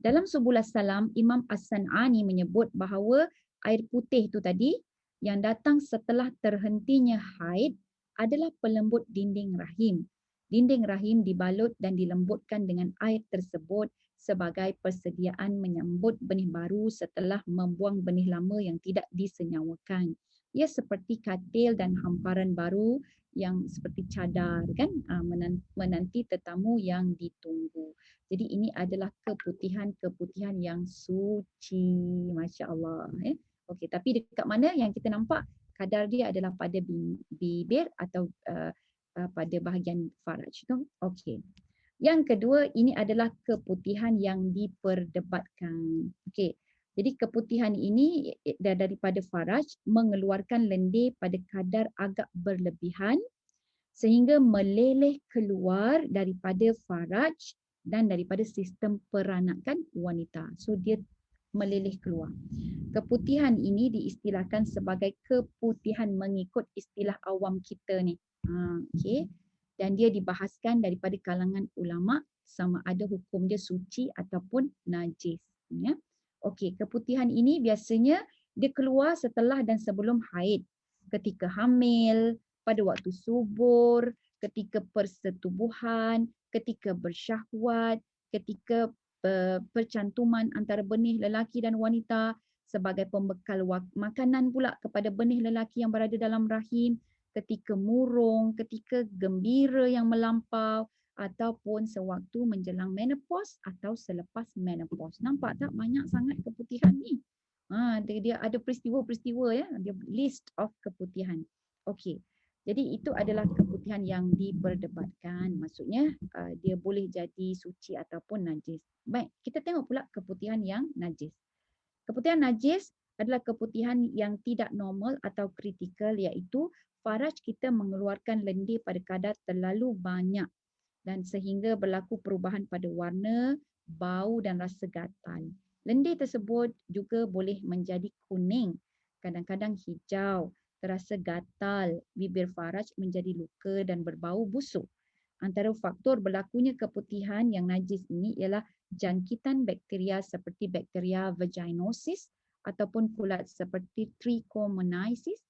Dalam Subul Salam, Imam As-San'ani menyebut bahawa air putih itu tadi yang datang setelah terhentinya haid adalah pelembut dinding rahim. Dinding rahim dibalut dan dilembutkan dengan air tersebut sebagai persediaan menyambut benih baru setelah membuang benih lama yang tidak disenyawakan. Ia seperti katil dan hamparan baru yang seperti cadar kan, menanti tetamu yang ditunggu. Jadi ini adalah keputihan-keputihan yang suci, masya-Allah. Okey, tapi dekat mana yang kita nampak kadar dia adalah pada bibir atau pada bahagian faraj tu. Okey. Yang kedua, ini adalah keputihan yang diperdebatkan. Okey. Jadi keputihan ini daripada faraj mengeluarkan lendir pada kadar agak berlebihan sehingga meleleh keluar daripada faraj dan daripada sistem peranakan wanita. So dia meleleh keluar. Keputihan ini diistilahkan sebagai keputihan mengikut istilah awam kita ni. Okey. Dan dia dibahaskan daripada kalangan ulama sama ada hukum dia suci ataupun najis. Ya. Okey, keputihan ini biasanya dia keluar setelah dan sebelum haid, ketika hamil, pada waktu subur, ketika persetubuhan, ketika bersyahwat, ketika percantuman antara benih lelaki dan wanita sebagai pembekal makanan pula kepada benih lelaki yang berada dalam rahim, ketika murung, ketika gembira yang melampau, ataupun sewaktu menjelang menopause atau selepas menopause. Nampak tak banyak sangat keputihan ni? Dia ada peristiwa-peristiwa ya, dia list of keputihan. Okey. Jadi itu adalah keputihan yang diperdebatkan. Maksudnya dia boleh jadi suci ataupun najis. Baik, kita tengok pula keputihan yang najis. Keputihan najis adalah keputihan yang tidak normal atau kritikal, iaitu faraj kita mengeluarkan lendir pada kadar terlalu banyak dan sehingga berlaku perubahan pada warna, bau dan rasa gatal. Lendir tersebut juga boleh menjadi kuning, kadang-kadang hijau, terasa gatal, bibir faraj menjadi luka dan berbau busuk. Antara faktor berlakunya keputihan yang najis ini ialah jangkitan bakteria seperti bakteria vaginosis ataupun kulat seperti trichomoniasis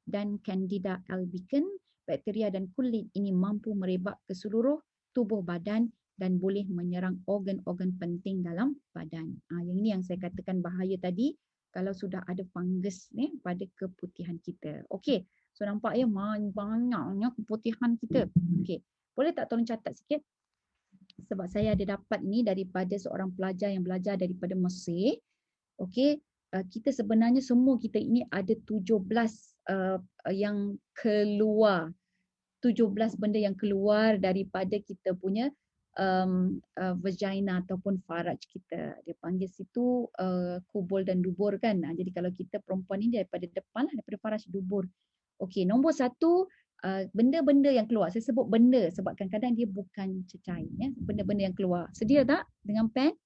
dan Candida albicans. Bakteria dan kulit ini mampu merebak ke seluruh tubuh badan dan boleh menyerang organ-organ penting dalam badan. Yang ini yang saya katakan bahaya tadi kalau sudah ada fungus pada keputihan kita. Okey, so nampak ya banyaknya keputihan kita. Okey, boleh tak tolong catat sikit? Sebab saya ada dapat ini daripada seorang pelajar yang belajar daripada Mesir. Okey, kita sebenarnya semua kita ini ada 17 yang keluar. 17 benda yang keluar daripada kita punya vagina ataupun faraj kita. Dia panggil situ kubul dan dubur kan. Jadi kalau kita perempuan ni daripada depan, daripada faraj dubur. Okey, nombor 1 benda-benda yang keluar. Saya sebut benda sebab kadang-kadang dia bukan cecair. Benda-benda yang keluar. Sedia tak dengan pen?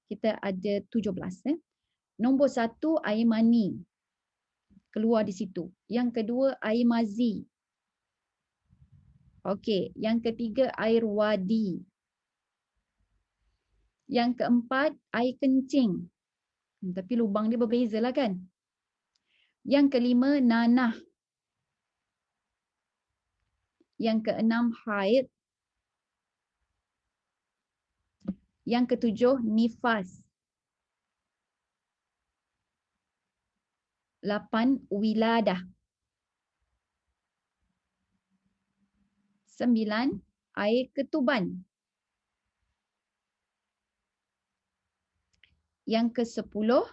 Kita ada 17. Nombor 1 air mani. Keluar di situ. Yang kedua air mazi. Okey, yang ketiga air wadi. Yang keempat air kencing. Tapi lubang dia berbeza lah kan. Yang kelima nanah. Yang keenam haid. Yang ketujuh nifas. 8 wiladah. 9 air ketuban. Yang ke-10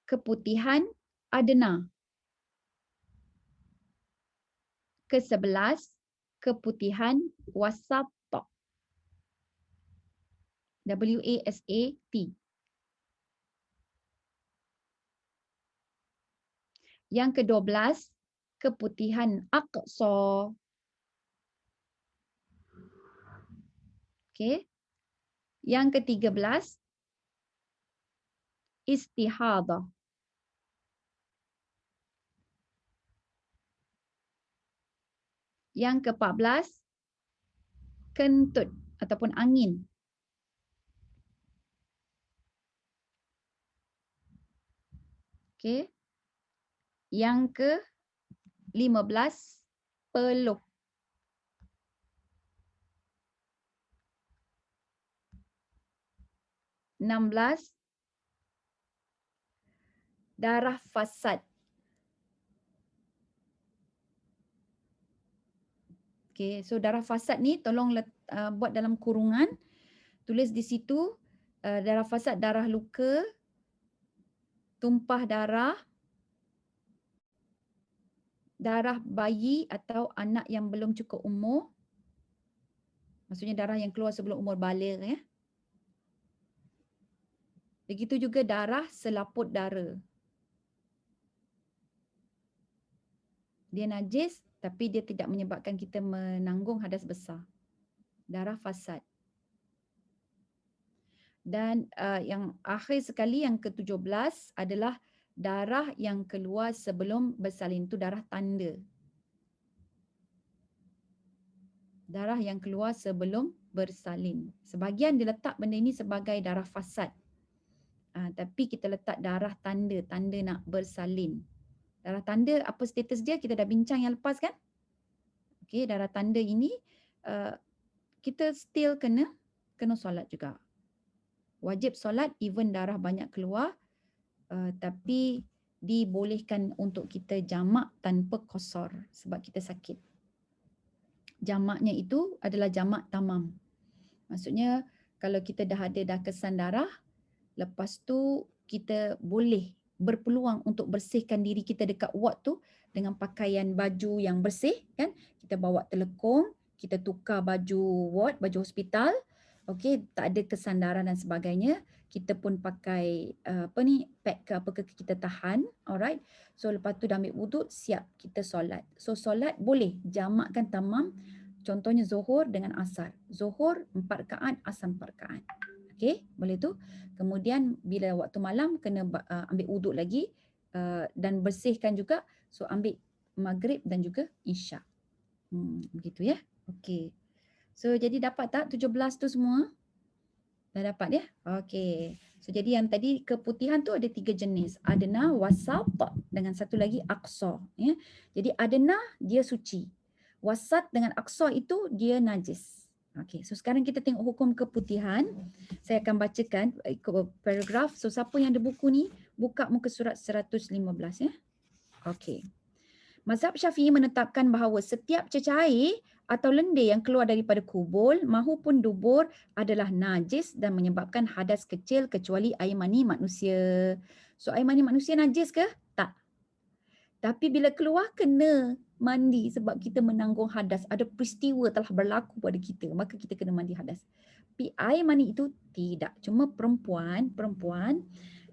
keputihan adena. Ke-11 keputihan wasat. WASAT. Yang ke-12 keputihan aqsa. Okey. Yang ke-13 istihadah. Yang ke-14 kentut ataupun angin. Okey. Yang ke-15 peluh. (16) darah fasad. Okey, so darah fasad ni tolong buat dalam kurungan. Tulis di situ darah fasad, darah luka, tumpah darah, darah bayi atau anak yang belum cukup umur. Maksudnya darah yang keluar sebelum umur baligh ya. Begitu juga darah selaput dara. Dia najis tapi dia tidak menyebabkan kita menanggung hadas besar. Darah fasad. Dan yang akhir sekali yang ke-17 adalah darah yang keluar sebelum bersalin. Itu darah tanda. Darah yang keluar sebelum bersalin. Sebahagian diletak benda ini sebagai darah fasad. Tapi kita letak darah tanda, tanda nak bersalin. Darah tanda apa status dia kita dah bincang yang lepas kan? Okey, darah tanda ini kita still kena solat juga. Wajib solat even darah banyak keluar, tapi dibolehkan untuk kita jamak tanpa qasar sebab kita sakit. Jamaknya itu adalah jamak tamam. Maksudnya kalau kita dah kesan darah, lepas tu kita boleh berpeluang untuk bersihkan diri kita dekat ward tu dengan pakaian baju yang bersih kan. Kita bawa telekung, kita tukar baju ward, baju hospital. Okey, tak ada kesan darah dan sebagainya. Kita pun pakai pad ke apa ke kita tahan. Alright. So lepas tu dah ambil wuduk, siap kita solat. So solat boleh jamakkan tamam. Contohnya Zuhur dengan Asar. Zuhur 4 rakaat, Asar 4 rakaat. Okey, boleh tu. Kemudian bila waktu malam kena ambil wuduk lagi dan bersihkan juga. So ambil maghrib dan juga isyak. Begitu ya. Okey. So jadi dapat tak 17 tu semua? Dah dapat ya? Okey. So jadi yang tadi keputihan tu ada 3 jenis. Adna, wasat dengan satu lagi aqsa. Ya. Jadi adna dia suci. Wasat dengan aqsa itu dia najis. Okey. So sekarang kita tengok hukum keputihan. Saya akan bacakan paragraf. So siapa yang ada buku ni, buka muka surat 115 ya. Okey. Mazhab Syafi'i menetapkan bahawa setiap cecair atau lendir yang keluar daripada kubul mahupun dubur adalah najis dan menyebabkan hadas kecil kecuali air mani manusia. So air mani manusia najis ke? Tak. Tapi bila keluar kena mandi sebab kita menanggung hadas. Ada peristiwa telah berlaku pada kita, maka kita kena mandi hadas. Tapi air mani itu tidak. Cuma perempuan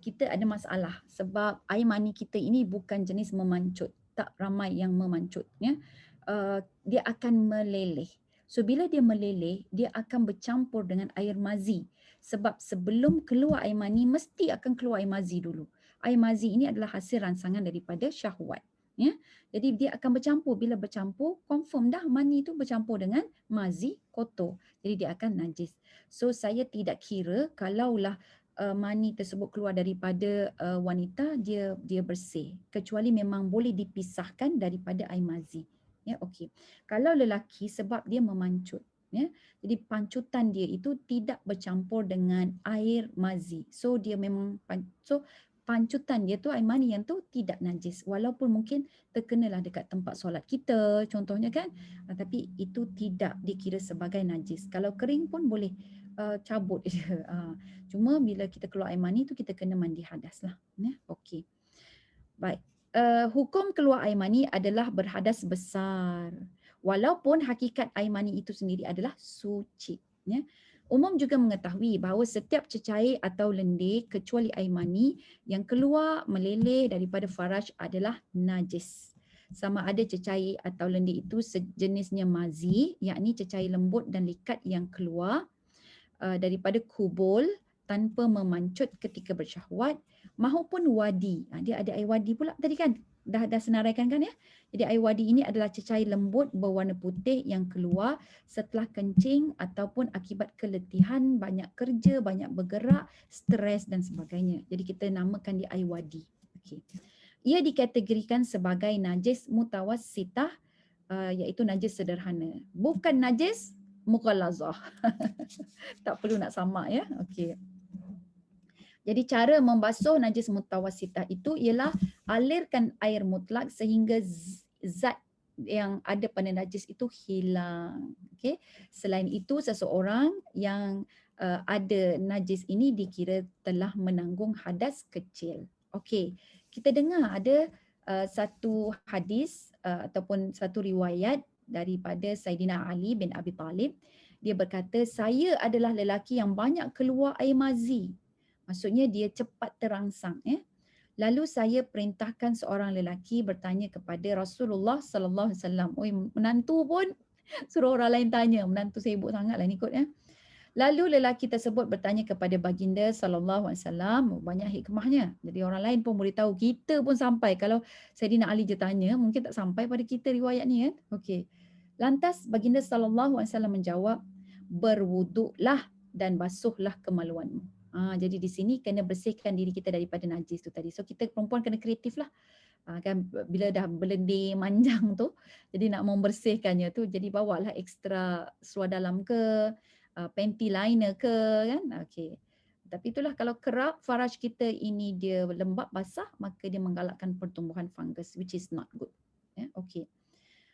kita ada masalah sebab air mani kita ini bukan jenis memancut. Tak ramai yang memancut ya. Dia akan meleleh. So bila dia meleleh, dia akan bercampur dengan air mazi. Sebab sebelum keluar air mani mesti akan keluar air mazi dulu. Air mazi ini adalah hasil rangsangan daripada syahwat ya. Jadi dia akan bercampur, bila bercampur confirm dah mani itu bercampur dengan mazi kotor. Jadi dia akan najis. So saya tidak kira kalaulah mani tersebut keluar daripada wanita, dia bersih, kecuali memang boleh dipisahkan daripada air mazi ya. Okey, kalau lelaki sebab dia memancut ya, jadi pancutan dia itu tidak bercampur dengan air mazi, so dia memang pancutan dia tu air mani yang tu tidak najis, walaupun mungkin terkenalah dekat tempat solat kita contohnya kan, tapi itu tidak dikira sebagai najis. Kalau kering pun boleh cabut je. Cuma bila kita keluar air mani tu kita kena mandi hadas lah ya. Okey. Baik. Hukum keluar air mani adalah berhadas besar, walaupun hakikat air mani itu sendiri adalah suci ya. Umum juga mengetahui bahawa setiap cecair atau lendir kecuali air mani yang keluar meleleh daripada faraj adalah najis. Sama ada cecair atau lendir itu sejenisnya mazi, yakni cecair lembut dan likat yang keluar daripada kubul tanpa memancut ketika bersyahwat, mahupun wadi. Dia ada air wadi pula tadi kan? Dah senaraikan kan ya? Jadi air wadi ini adalah cecair lembut berwarna putih yang keluar setelah kencing ataupun akibat keletihan, banyak kerja, banyak bergerak, stres dan sebagainya. Jadi kita namakan dia air wadi. Okey. Ia dikategorikan sebagai najis mutawassitah, iaitu najis sederhana. Bukan najis mughallazah. Tak perlu nak sama ya. Okey. Jadi cara membasuh najis mutawassitah itu ialah alirkan air mutlak sehingga zat yang ada pada najis itu hilang. Okey. Selain itu seseorang yang ada najis ini dikira telah menanggung hadas kecil. Okey. Kita dengar ada satu hadis ataupun satu riwayat daripada Saidina Ali bin Abi Talib. Dia berkata, saya adalah lelaki yang banyak keluar air mazi. Maksudnya dia cepat terangsang ya. Lalu saya perintahkan seorang lelaki bertanya kepada Rasulullah sallallahu alaihi wasallam. Oi, menantu pun suruh orang lain tanya, menantu sibuk sangatlah ni kot ya. Lalu lelaki tersebut bertanya kepada baginda sallallahu alaihi wasallam, banyak hikmahnya. Jadi orang lain pun boleh tahu, kita pun sampai. Kalau Saidina Ali je tanya, mungkin tak sampai pada kita riwayat ni kan. Okey. Lantas baginda sallallahu alaihi wasallam menjawab, berwuduklah dan basuhlah kemaluanmu. Jadi di sini kena bersihkan diri kita daripada najis tu tadi. So kita perempuan kena kreatif lah. Kan bila dah berlendir manjang tu, jadi nak membersihkannya tu, jadi bawalah ekstra seluar dalam ke, panty liner ke kan. Okey. Tapi itulah kalau kerap faraj kita ini dia lembap basah, maka dia menggalakkan pertumbuhan fungus, which is not good. Ya, okey.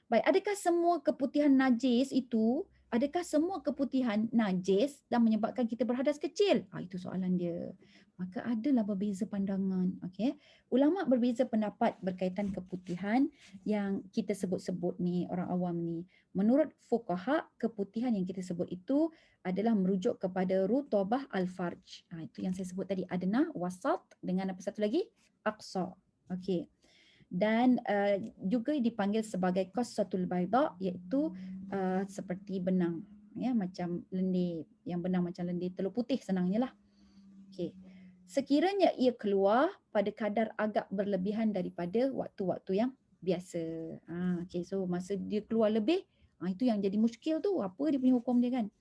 Baik, adakah semua keputihan najis itu, adakah semua keputihan najis dan menyebabkan kita berhadas kecil? Itu soalan dia. Maka adalah berbeza pandangan. Okay. Ulama berbeza pendapat berkaitan keputihan yang kita sebut-sebut ni, orang awam ni. Menurut fuqaha, keputihan yang kita sebut itu adalah merujuk kepada rutubah al-farj. Itu yang saya sebut tadi, adna, wasat dengan apa satu lagi? Aqsa. Okay. Dan juga dipanggil sebagai qassatul bayda, iaitu seperti benang ya, macam lendir, yang benang macam lendir telur putih senangnya lah. Okey. Sekiranya ia keluar pada kadar agak berlebihan daripada waktu-waktu yang biasa. Okey, so masa dia keluar lebih, Itu yang jadi muskil tu, apa dia punya hukum dia kan.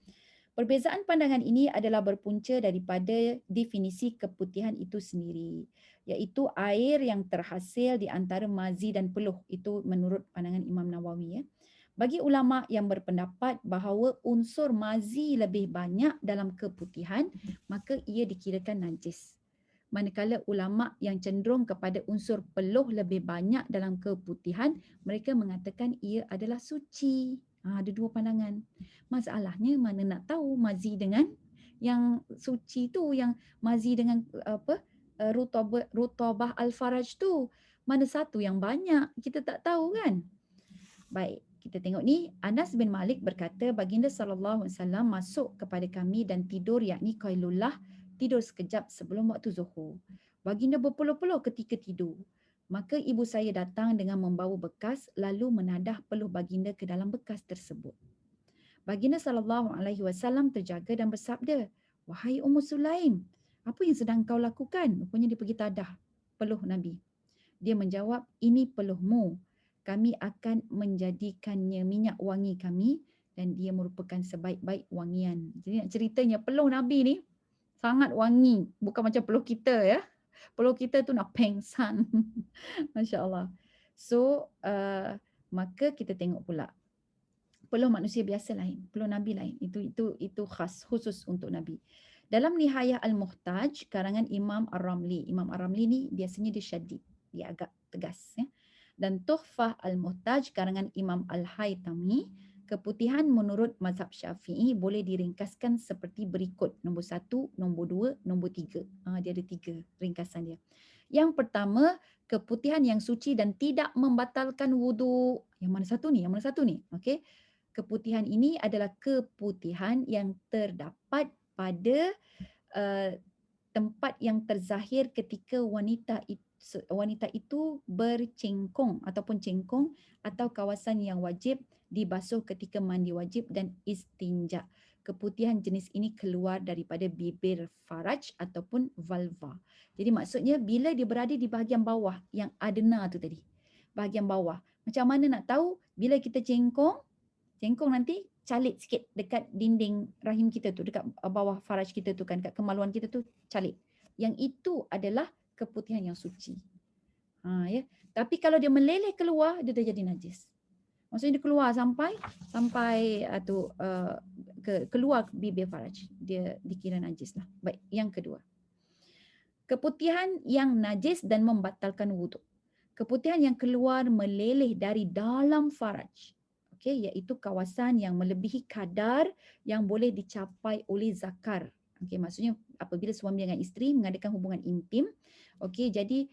Perbezaan pandangan ini adalah berpunca daripada definisi keputihan itu sendiri, iaitu air yang terhasil di antara mazi dan peluh. Itu menurut pandangan Imam Nawawi. Bagi ulama yang berpendapat bahawa unsur mazi lebih banyak dalam keputihan, maka ia dikirakan najis. Manakala ulama yang cenderung kepada unsur peluh lebih banyak dalam keputihan, mereka mengatakan ia adalah suci. Ada dua pandangan. Masalahnya mana nak tahu mazi dengan yang suci tu, yang mazi dengan rutabah al-faraj tu, mana satu yang banyak, kita tak tahu kan. Baik, kita tengok ni, Anas bin Malik berkata baginda SAW masuk kepada kami dan tidur, yakni qailullah, tidur sekejap sebelum waktu zuhur. Baginda berpeluh-peluh ketika tidur. Maka ibu saya datang dengan membawa bekas lalu menadah peluh baginda ke dalam bekas tersebut. Baginda SAW terjaga dan bersabda, "Wahai Ummu Sulaim, apa yang sedang kau lakukan?" Rupanya dia pergi tadah peluh Nabi. Dia menjawab, "Ini peluhmu. Kami akan menjadikannya minyak wangi kami dan dia merupakan sebaik-baik wangian." Jadi nak ceritanya peluh Nabi ni sangat wangi. Bukan macam peluh kita ya. Peluh kita tu nak pengsan. Masya Allah. So, maka kita tengok pula. Peluh manusia biasa lain, peluh Nabi lain. Itu khas, khusus untuk Nabi. Dalam Nihayah Al-Muhtaj, karangan Imam Ar-Ramli. Imam Ar-Ramli ni biasanya dia syadid. Dia agak tegas. Ya. Dan Tuhfah Al-Muhtaj, karangan Imam Al-Haytami, keputihan menurut mazhab Syafi'i boleh diringkaskan seperti berikut. Nombor 1, nombor 2, nombor 3. Dia ada 3 ringkasan dia. Yang pertama, keputihan yang suci dan tidak membatalkan wuduk. Yang mana satu ni? Yang mana satu ni? Okey. Keputihan ini adalah keputihan yang terdapat pada tempat yang terzahir ketika wanita itu bercengkong ataupun cengkong, atau kawasan yang wajib dibasuh ketika mandi wajib dan istinja. Keputihan jenis ini keluar daripada bibir faraj ataupun vulva. Jadi maksudnya bila dia berada di bahagian bawah yang adna tu tadi. Bahagian bawah. Macam mana nak tahu bila kita cengkong nanti calit sikit dekat dinding rahim kita tu, dekat bawah faraj kita tu kan, dekat kemaluan kita tu calit. Yang itu adalah keputihan yang suci. Ya. Tapi kalau dia meleleh keluar, dia dah jadi najis. Maksudnya dia keluar sampai keluar bibir faraj, dia dikira najis lah. Baik, yang kedua. Keputihan yang najis dan membatalkan wuduk. Keputihan yang keluar meleleh dari dalam faraj. Okey, iaitu kawasan yang melebihi kadar yang boleh dicapai oleh zakar. Okey, maksudnya apabila suami dengan isteri mengadakan hubungan intim. Okey, jadi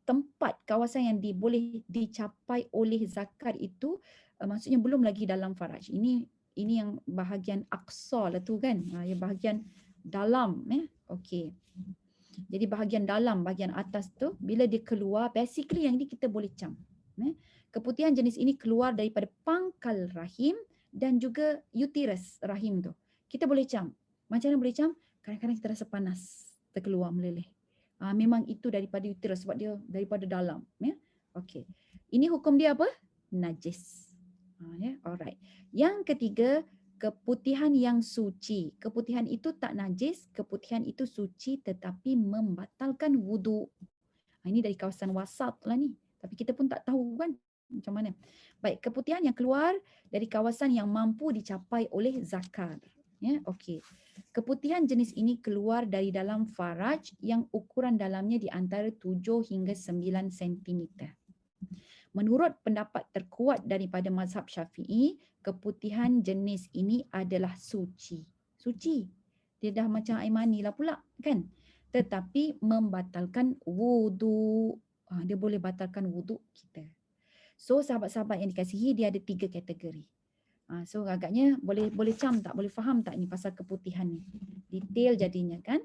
tempat kawasan yang boleh dicapai oleh zakar itu maksudnya belum lagi dalam faraj. Ini yang bahagian aqsa lah tu kan. Ya, bahagian dalam Okey. Jadi bahagian dalam, bahagian atas tu bila dia keluar, basically yang ini kita boleh cam. Keputihan jenis ini keluar daripada pangkal rahim dan juga uterus rahim tu. Kita boleh cam. Macam mana boleh cam? Kadang-kadang kita rasa panas, terkeluar meleleh. Memang itu daripada uterus sebab dia daripada dalam. Okey. Ini hukum dia apa? Najis. Alright. Yang ketiga, keputihan yang suci. Keputihan itu tak najis, keputihan itu suci tetapi membatalkan wuduk. Ini dari kawasan wasat lah ni. Tapi kita pun tak tahu kan macam mana. Baik, keputihan yang keluar dari kawasan yang mampu dicapai oleh zakar. Okey. Keputihan jenis ini keluar dari dalam faraj yang ukuran dalamnya di antara 7 hingga 9 cm. Menurut pendapat terkuat daripada mazhab Syafi'i, keputihan jenis ini adalah suci. Suci. Dia dah macam air mani lah pula kan. Tetapi membatalkan wuduk. Dia boleh batalkan wuduk kita. So sahabat-sahabat yang dikasihi, dia ada 3 kategori. So agaknya boleh cam tak? Boleh faham tak ni pasal keputihan ni? Detail jadinya kan?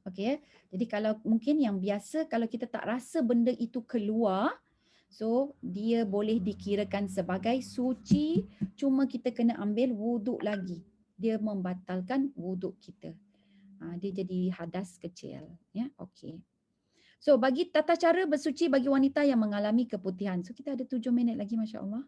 Okey. Jadi kalau mungkin yang biasa kalau kita tak rasa benda itu keluar, so dia boleh dikirakan sebagai suci, cuma kita kena ambil wuduk lagi. Dia membatalkan wuduk kita. Dia jadi hadas kecil. Ya, okey. So bagi tata cara bersuci bagi wanita yang mengalami keputihan. So kita ada 7 minit lagi, Masya Allah.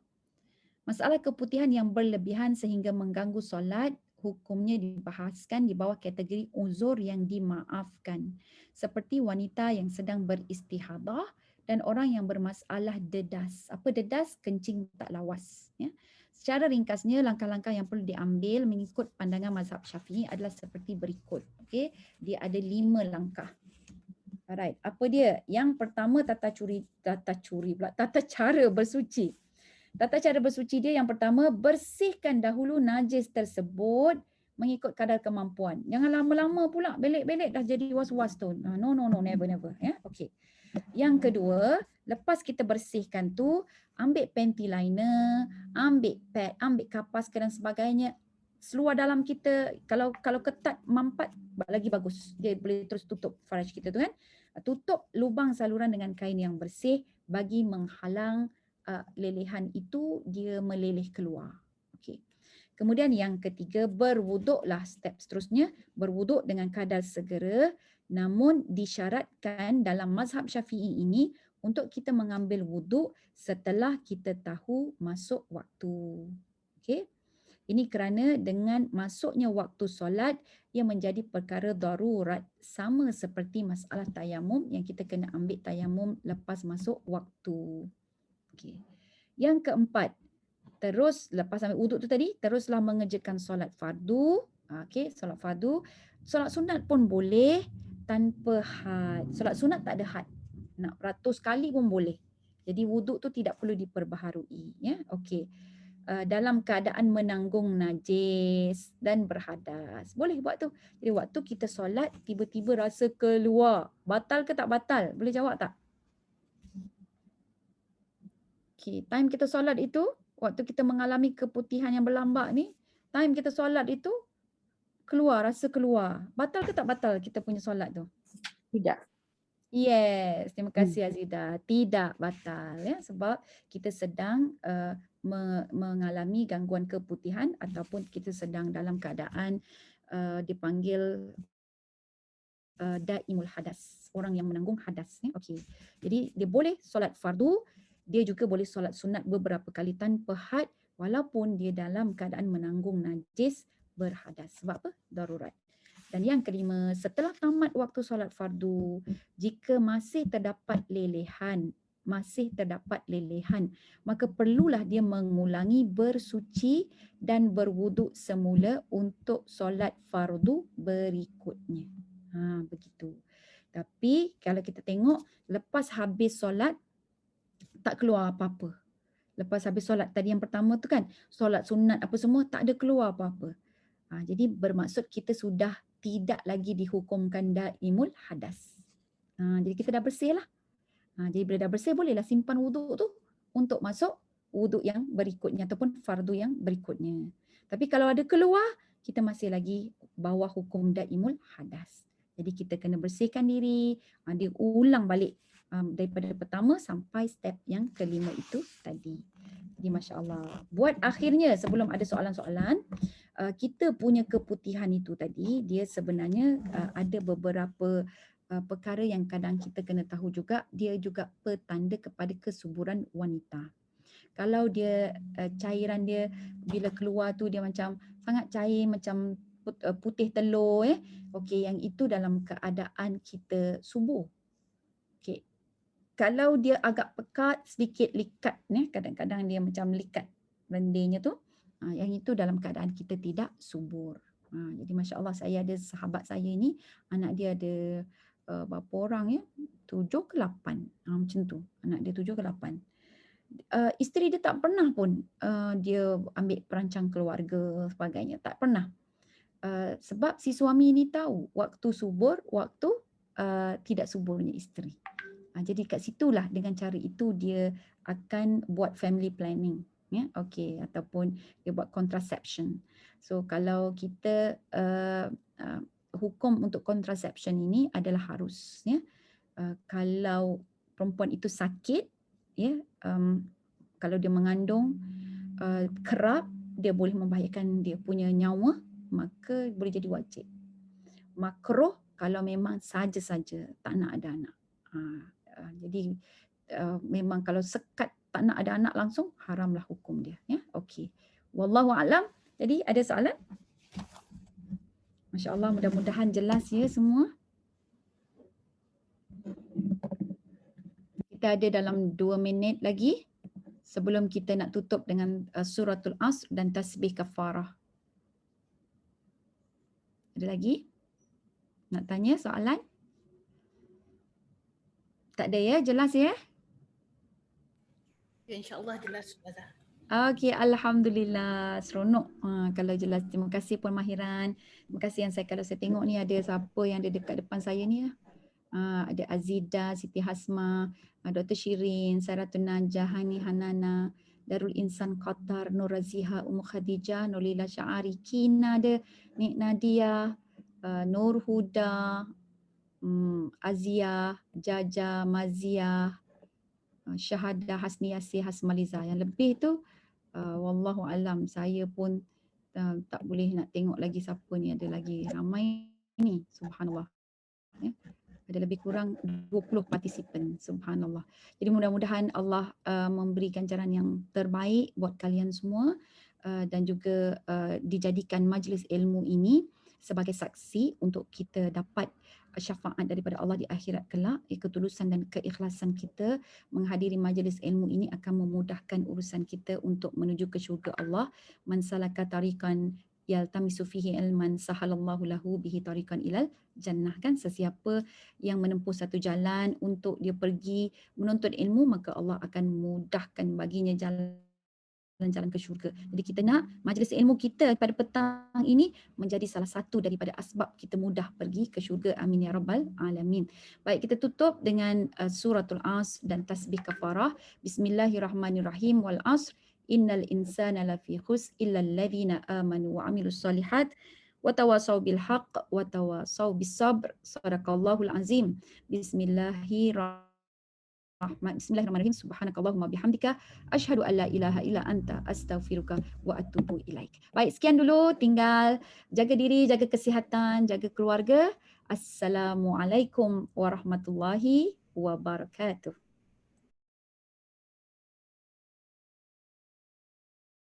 Masalah keputihan yang berlebihan sehingga mengganggu solat, hukumnya dibahaskan di bawah kategori uzur yang dimaafkan. Seperti wanita yang sedang beristihadah dan orang yang bermasalah dedas. Apa dedas? Kencing tak lawas. Ya. Secara ringkasnya, langkah-langkah yang perlu diambil mengikut pandangan mazhab Syafi'i adalah seperti berikut. Okay? Dia ada 5 langkah. Alright, apa dia? Yang pertama tata cara bersuci. Tata cara bersuci dia yang pertama, bersihkan dahulu najis tersebut mengikut kadar kemampuan. Jangan lama-lama pula belik-belik dah jadi was-was tu. No, never. Ya, okay. Yang kedua, lepas kita bersihkan tu, ambil panty liner, ambil pad, ambil kapas dan sebagainya. Seluar dalam kita, kalau ketat mampat lagi bagus. Dia boleh terus tutup faraj kita tu kan. Tutup lubang saluran dengan kain yang bersih bagi menghalang lelehan itu dia meleleh keluar. Okey. Kemudian yang ketiga, berwuduklah step seterusnya, berwuduk dengan kadar segera, namun disyaratkan dalam mazhab Syafi'i ini untuk kita mengambil wuduk setelah kita tahu masuk waktu. Okey. Ini kerana dengan masuknya waktu solat ia menjadi perkara darurat sama seperti masalah tayamum yang kita kena ambil tayamum lepas masuk waktu. Okay. Yang keempat, terus lepas ambil wuduk tu tadi, teruslah mengerjakan solat fardu. Okay, solat fardu. Solat sunat pun boleh tanpa had. Solat sunat tak ada had. Nak ratus kali pun boleh. Jadi wuduk tu tidak perlu diperbaharui. Ya, okay. Dalam keadaan menanggung najis dan berhadas. Boleh buat tu. Jadi waktu kita solat, tiba-tiba rasa keluar. Batal ke tak batal? Boleh jawab tak? Okay, time kita solat itu, waktu kita mengalami keputihan yang berlambak ni, time kita solat itu, rasa keluar. Batal ke tak batal kita punya solat tu? Tidak. Yes, terima kasih Azida. Tidak batal ya, sebab kita sedang mengalami gangguan keputihan ataupun kita sedang dalam keadaan dipanggil daimul hadas, orang yang menanggung hadas. Ya. Okay. Jadi dia boleh solat fardu, dia juga boleh solat sunat beberapa kali tanpa had walaupun dia dalam keadaan menanggung najis berhadas. Sebab apa? Darurat. Dan yang kelima, setelah tamat waktu solat fardu, jika masih terdapat lelehan, maka perlulah dia mengulangi bersuci dan berwuduk semula untuk solat fardu berikutnya. Begitu. Tapi kalau kita tengok lepas habis solat tak keluar apa-apa. Lepas habis solat tadi yang pertama tu kan, solat sunat apa semua tak ada keluar apa-apa. Jadi bermaksud kita sudah tidak lagi dihukumkan daimul hadas. Jadi kita dah bersih lah. Jadi bila dah bersih bolehlah simpan wuduk tu untuk masuk wuduk yang berikutnya ataupun fardu yang berikutnya. Tapi kalau ada keluar, kita masih lagi bawah hukum daimul hadas. Jadi kita kena bersihkan diri, dia ulang balik daripada pertama sampai step yang kelima itu tadi. Jadi Masya Allah. Buat akhirnya sebelum ada soalan-soalan, kita punya keputihan itu tadi, dia sebenarnya ada beberapa perkara yang kadang kita kena tahu juga, dia juga petanda kepada kesuburan wanita. Kalau dia cairan dia bila keluar tu dia macam sangat cair, macam putih telur okey, yang itu dalam keadaan kita subur. Okey. Kalau dia agak pekat, sedikit likat kadang-kadang dia macam likat rendingnya tu, yang itu dalam keadaan kita tidak subur. Jadi Masya Allah, saya ada sahabat saya ni, anak dia ada berapa orang 7 ke 8, macam tu, anak dia 7 ke 8. Isteri dia tak pernah pun dia ambil perancang keluarga sebagainya, tak pernah. Sebab si suami ni tahu waktu subur, waktu tidak suburnya isteri. Jadi kat situlah dengan cara itu dia akan buat family planning, okey, ataupun dia buat contraception. So kalau kita hukum untuk contraception ini adalah harus, kalau perempuan itu sakit, kalau dia mengandung kerap, dia boleh membahayakan dia punya nyawa, maka boleh jadi wajib. Makruh kalau memang saja-saja tak nak ada anak. Jadi memang kalau sekat tak nak ada anak langsung, haramlah hukum dia. Ya, okey. Wallahu a'lam. Jadi ada soalan? Masya Allah, mudah-mudahan jelas ya semua. Kita ada dalam 2 minit lagi sebelum kita nak tutup dengan suratul Asr dan tasbih kafarah. Ada lagi? Nak tanya soalan? Tak ada ya? Jelas ya? Ya, InsyaAllah jelas Ustazah. Okey, Alhamdulillah. Seronok kalau jelas. Terima kasih Puan Mahiran. Terima kasih yang kalau saya tengok ni ada siapa yang ada dekat depan saya ni ya. Ada Azida, Siti Hasma, Dr. Shirin, Saratun Najah, Hani Hanana, Darul Insan Qatar, Nur Raziha, Ummu Khadijah, Nurlila Syari, Kina ada, Nik Nadia, Nur Huda, Azia, Jaja, Mazia, Syahadah, Hasni Yasir, Hasmaliza. Yang lebih tu wallahu alam, saya pun tak boleh nak tengok lagi siapa ni, ada lagi ramai ni, subhanallah. Ya. Ada lebih kurang 20 partisipan, subhanallah. Jadi mudah-mudahan Allah memberi ganjaran yang terbaik buat kalian semua dan juga dijadikan majlis ilmu ini sebagai saksi untuk kita dapat syafaat daripada Allah di akhirat kelak. Ketulusan dan keikhlasan kita menghadiri majlis ilmu ini akan memudahkan urusan kita untuk menuju ke syurga Allah. Man salaka tariqan yaltamisu fihi ilman sahalallahu lahu bihi tariqan ilal jannah, kan? Sesiapa yang menempuh satu jalan untuk dia pergi menuntut ilmu, maka Allah akan mudahkan baginya jalan-jalan ke syurga. Jadi kita nak majlis ilmu kita pada petang ini menjadi salah satu daripada asbab kita mudah pergi ke syurga. Amin ya rabbal alamin. Baik, kita tutup dengan suratul Asr dan tasbih kafarah. Bismillahirrahmanirrahim. Wal asr innal insana lafi khusr illa alladhina amanu wa amilus solihat wa tawasaw bil haqq wa tawasaw bis sabr. Sadaqallahul azim. Bismillahirrahmanirrahim. Subhanakallahumma bihamdika asyhadu an la ilaha illa anta astaghfiruka wa atubu ilaik. Baik, sekian dulu. Tinggal jaga diri, jaga kesihatan, jaga keluarga. Assalamualaikum warahmatullahi wabarakatuh.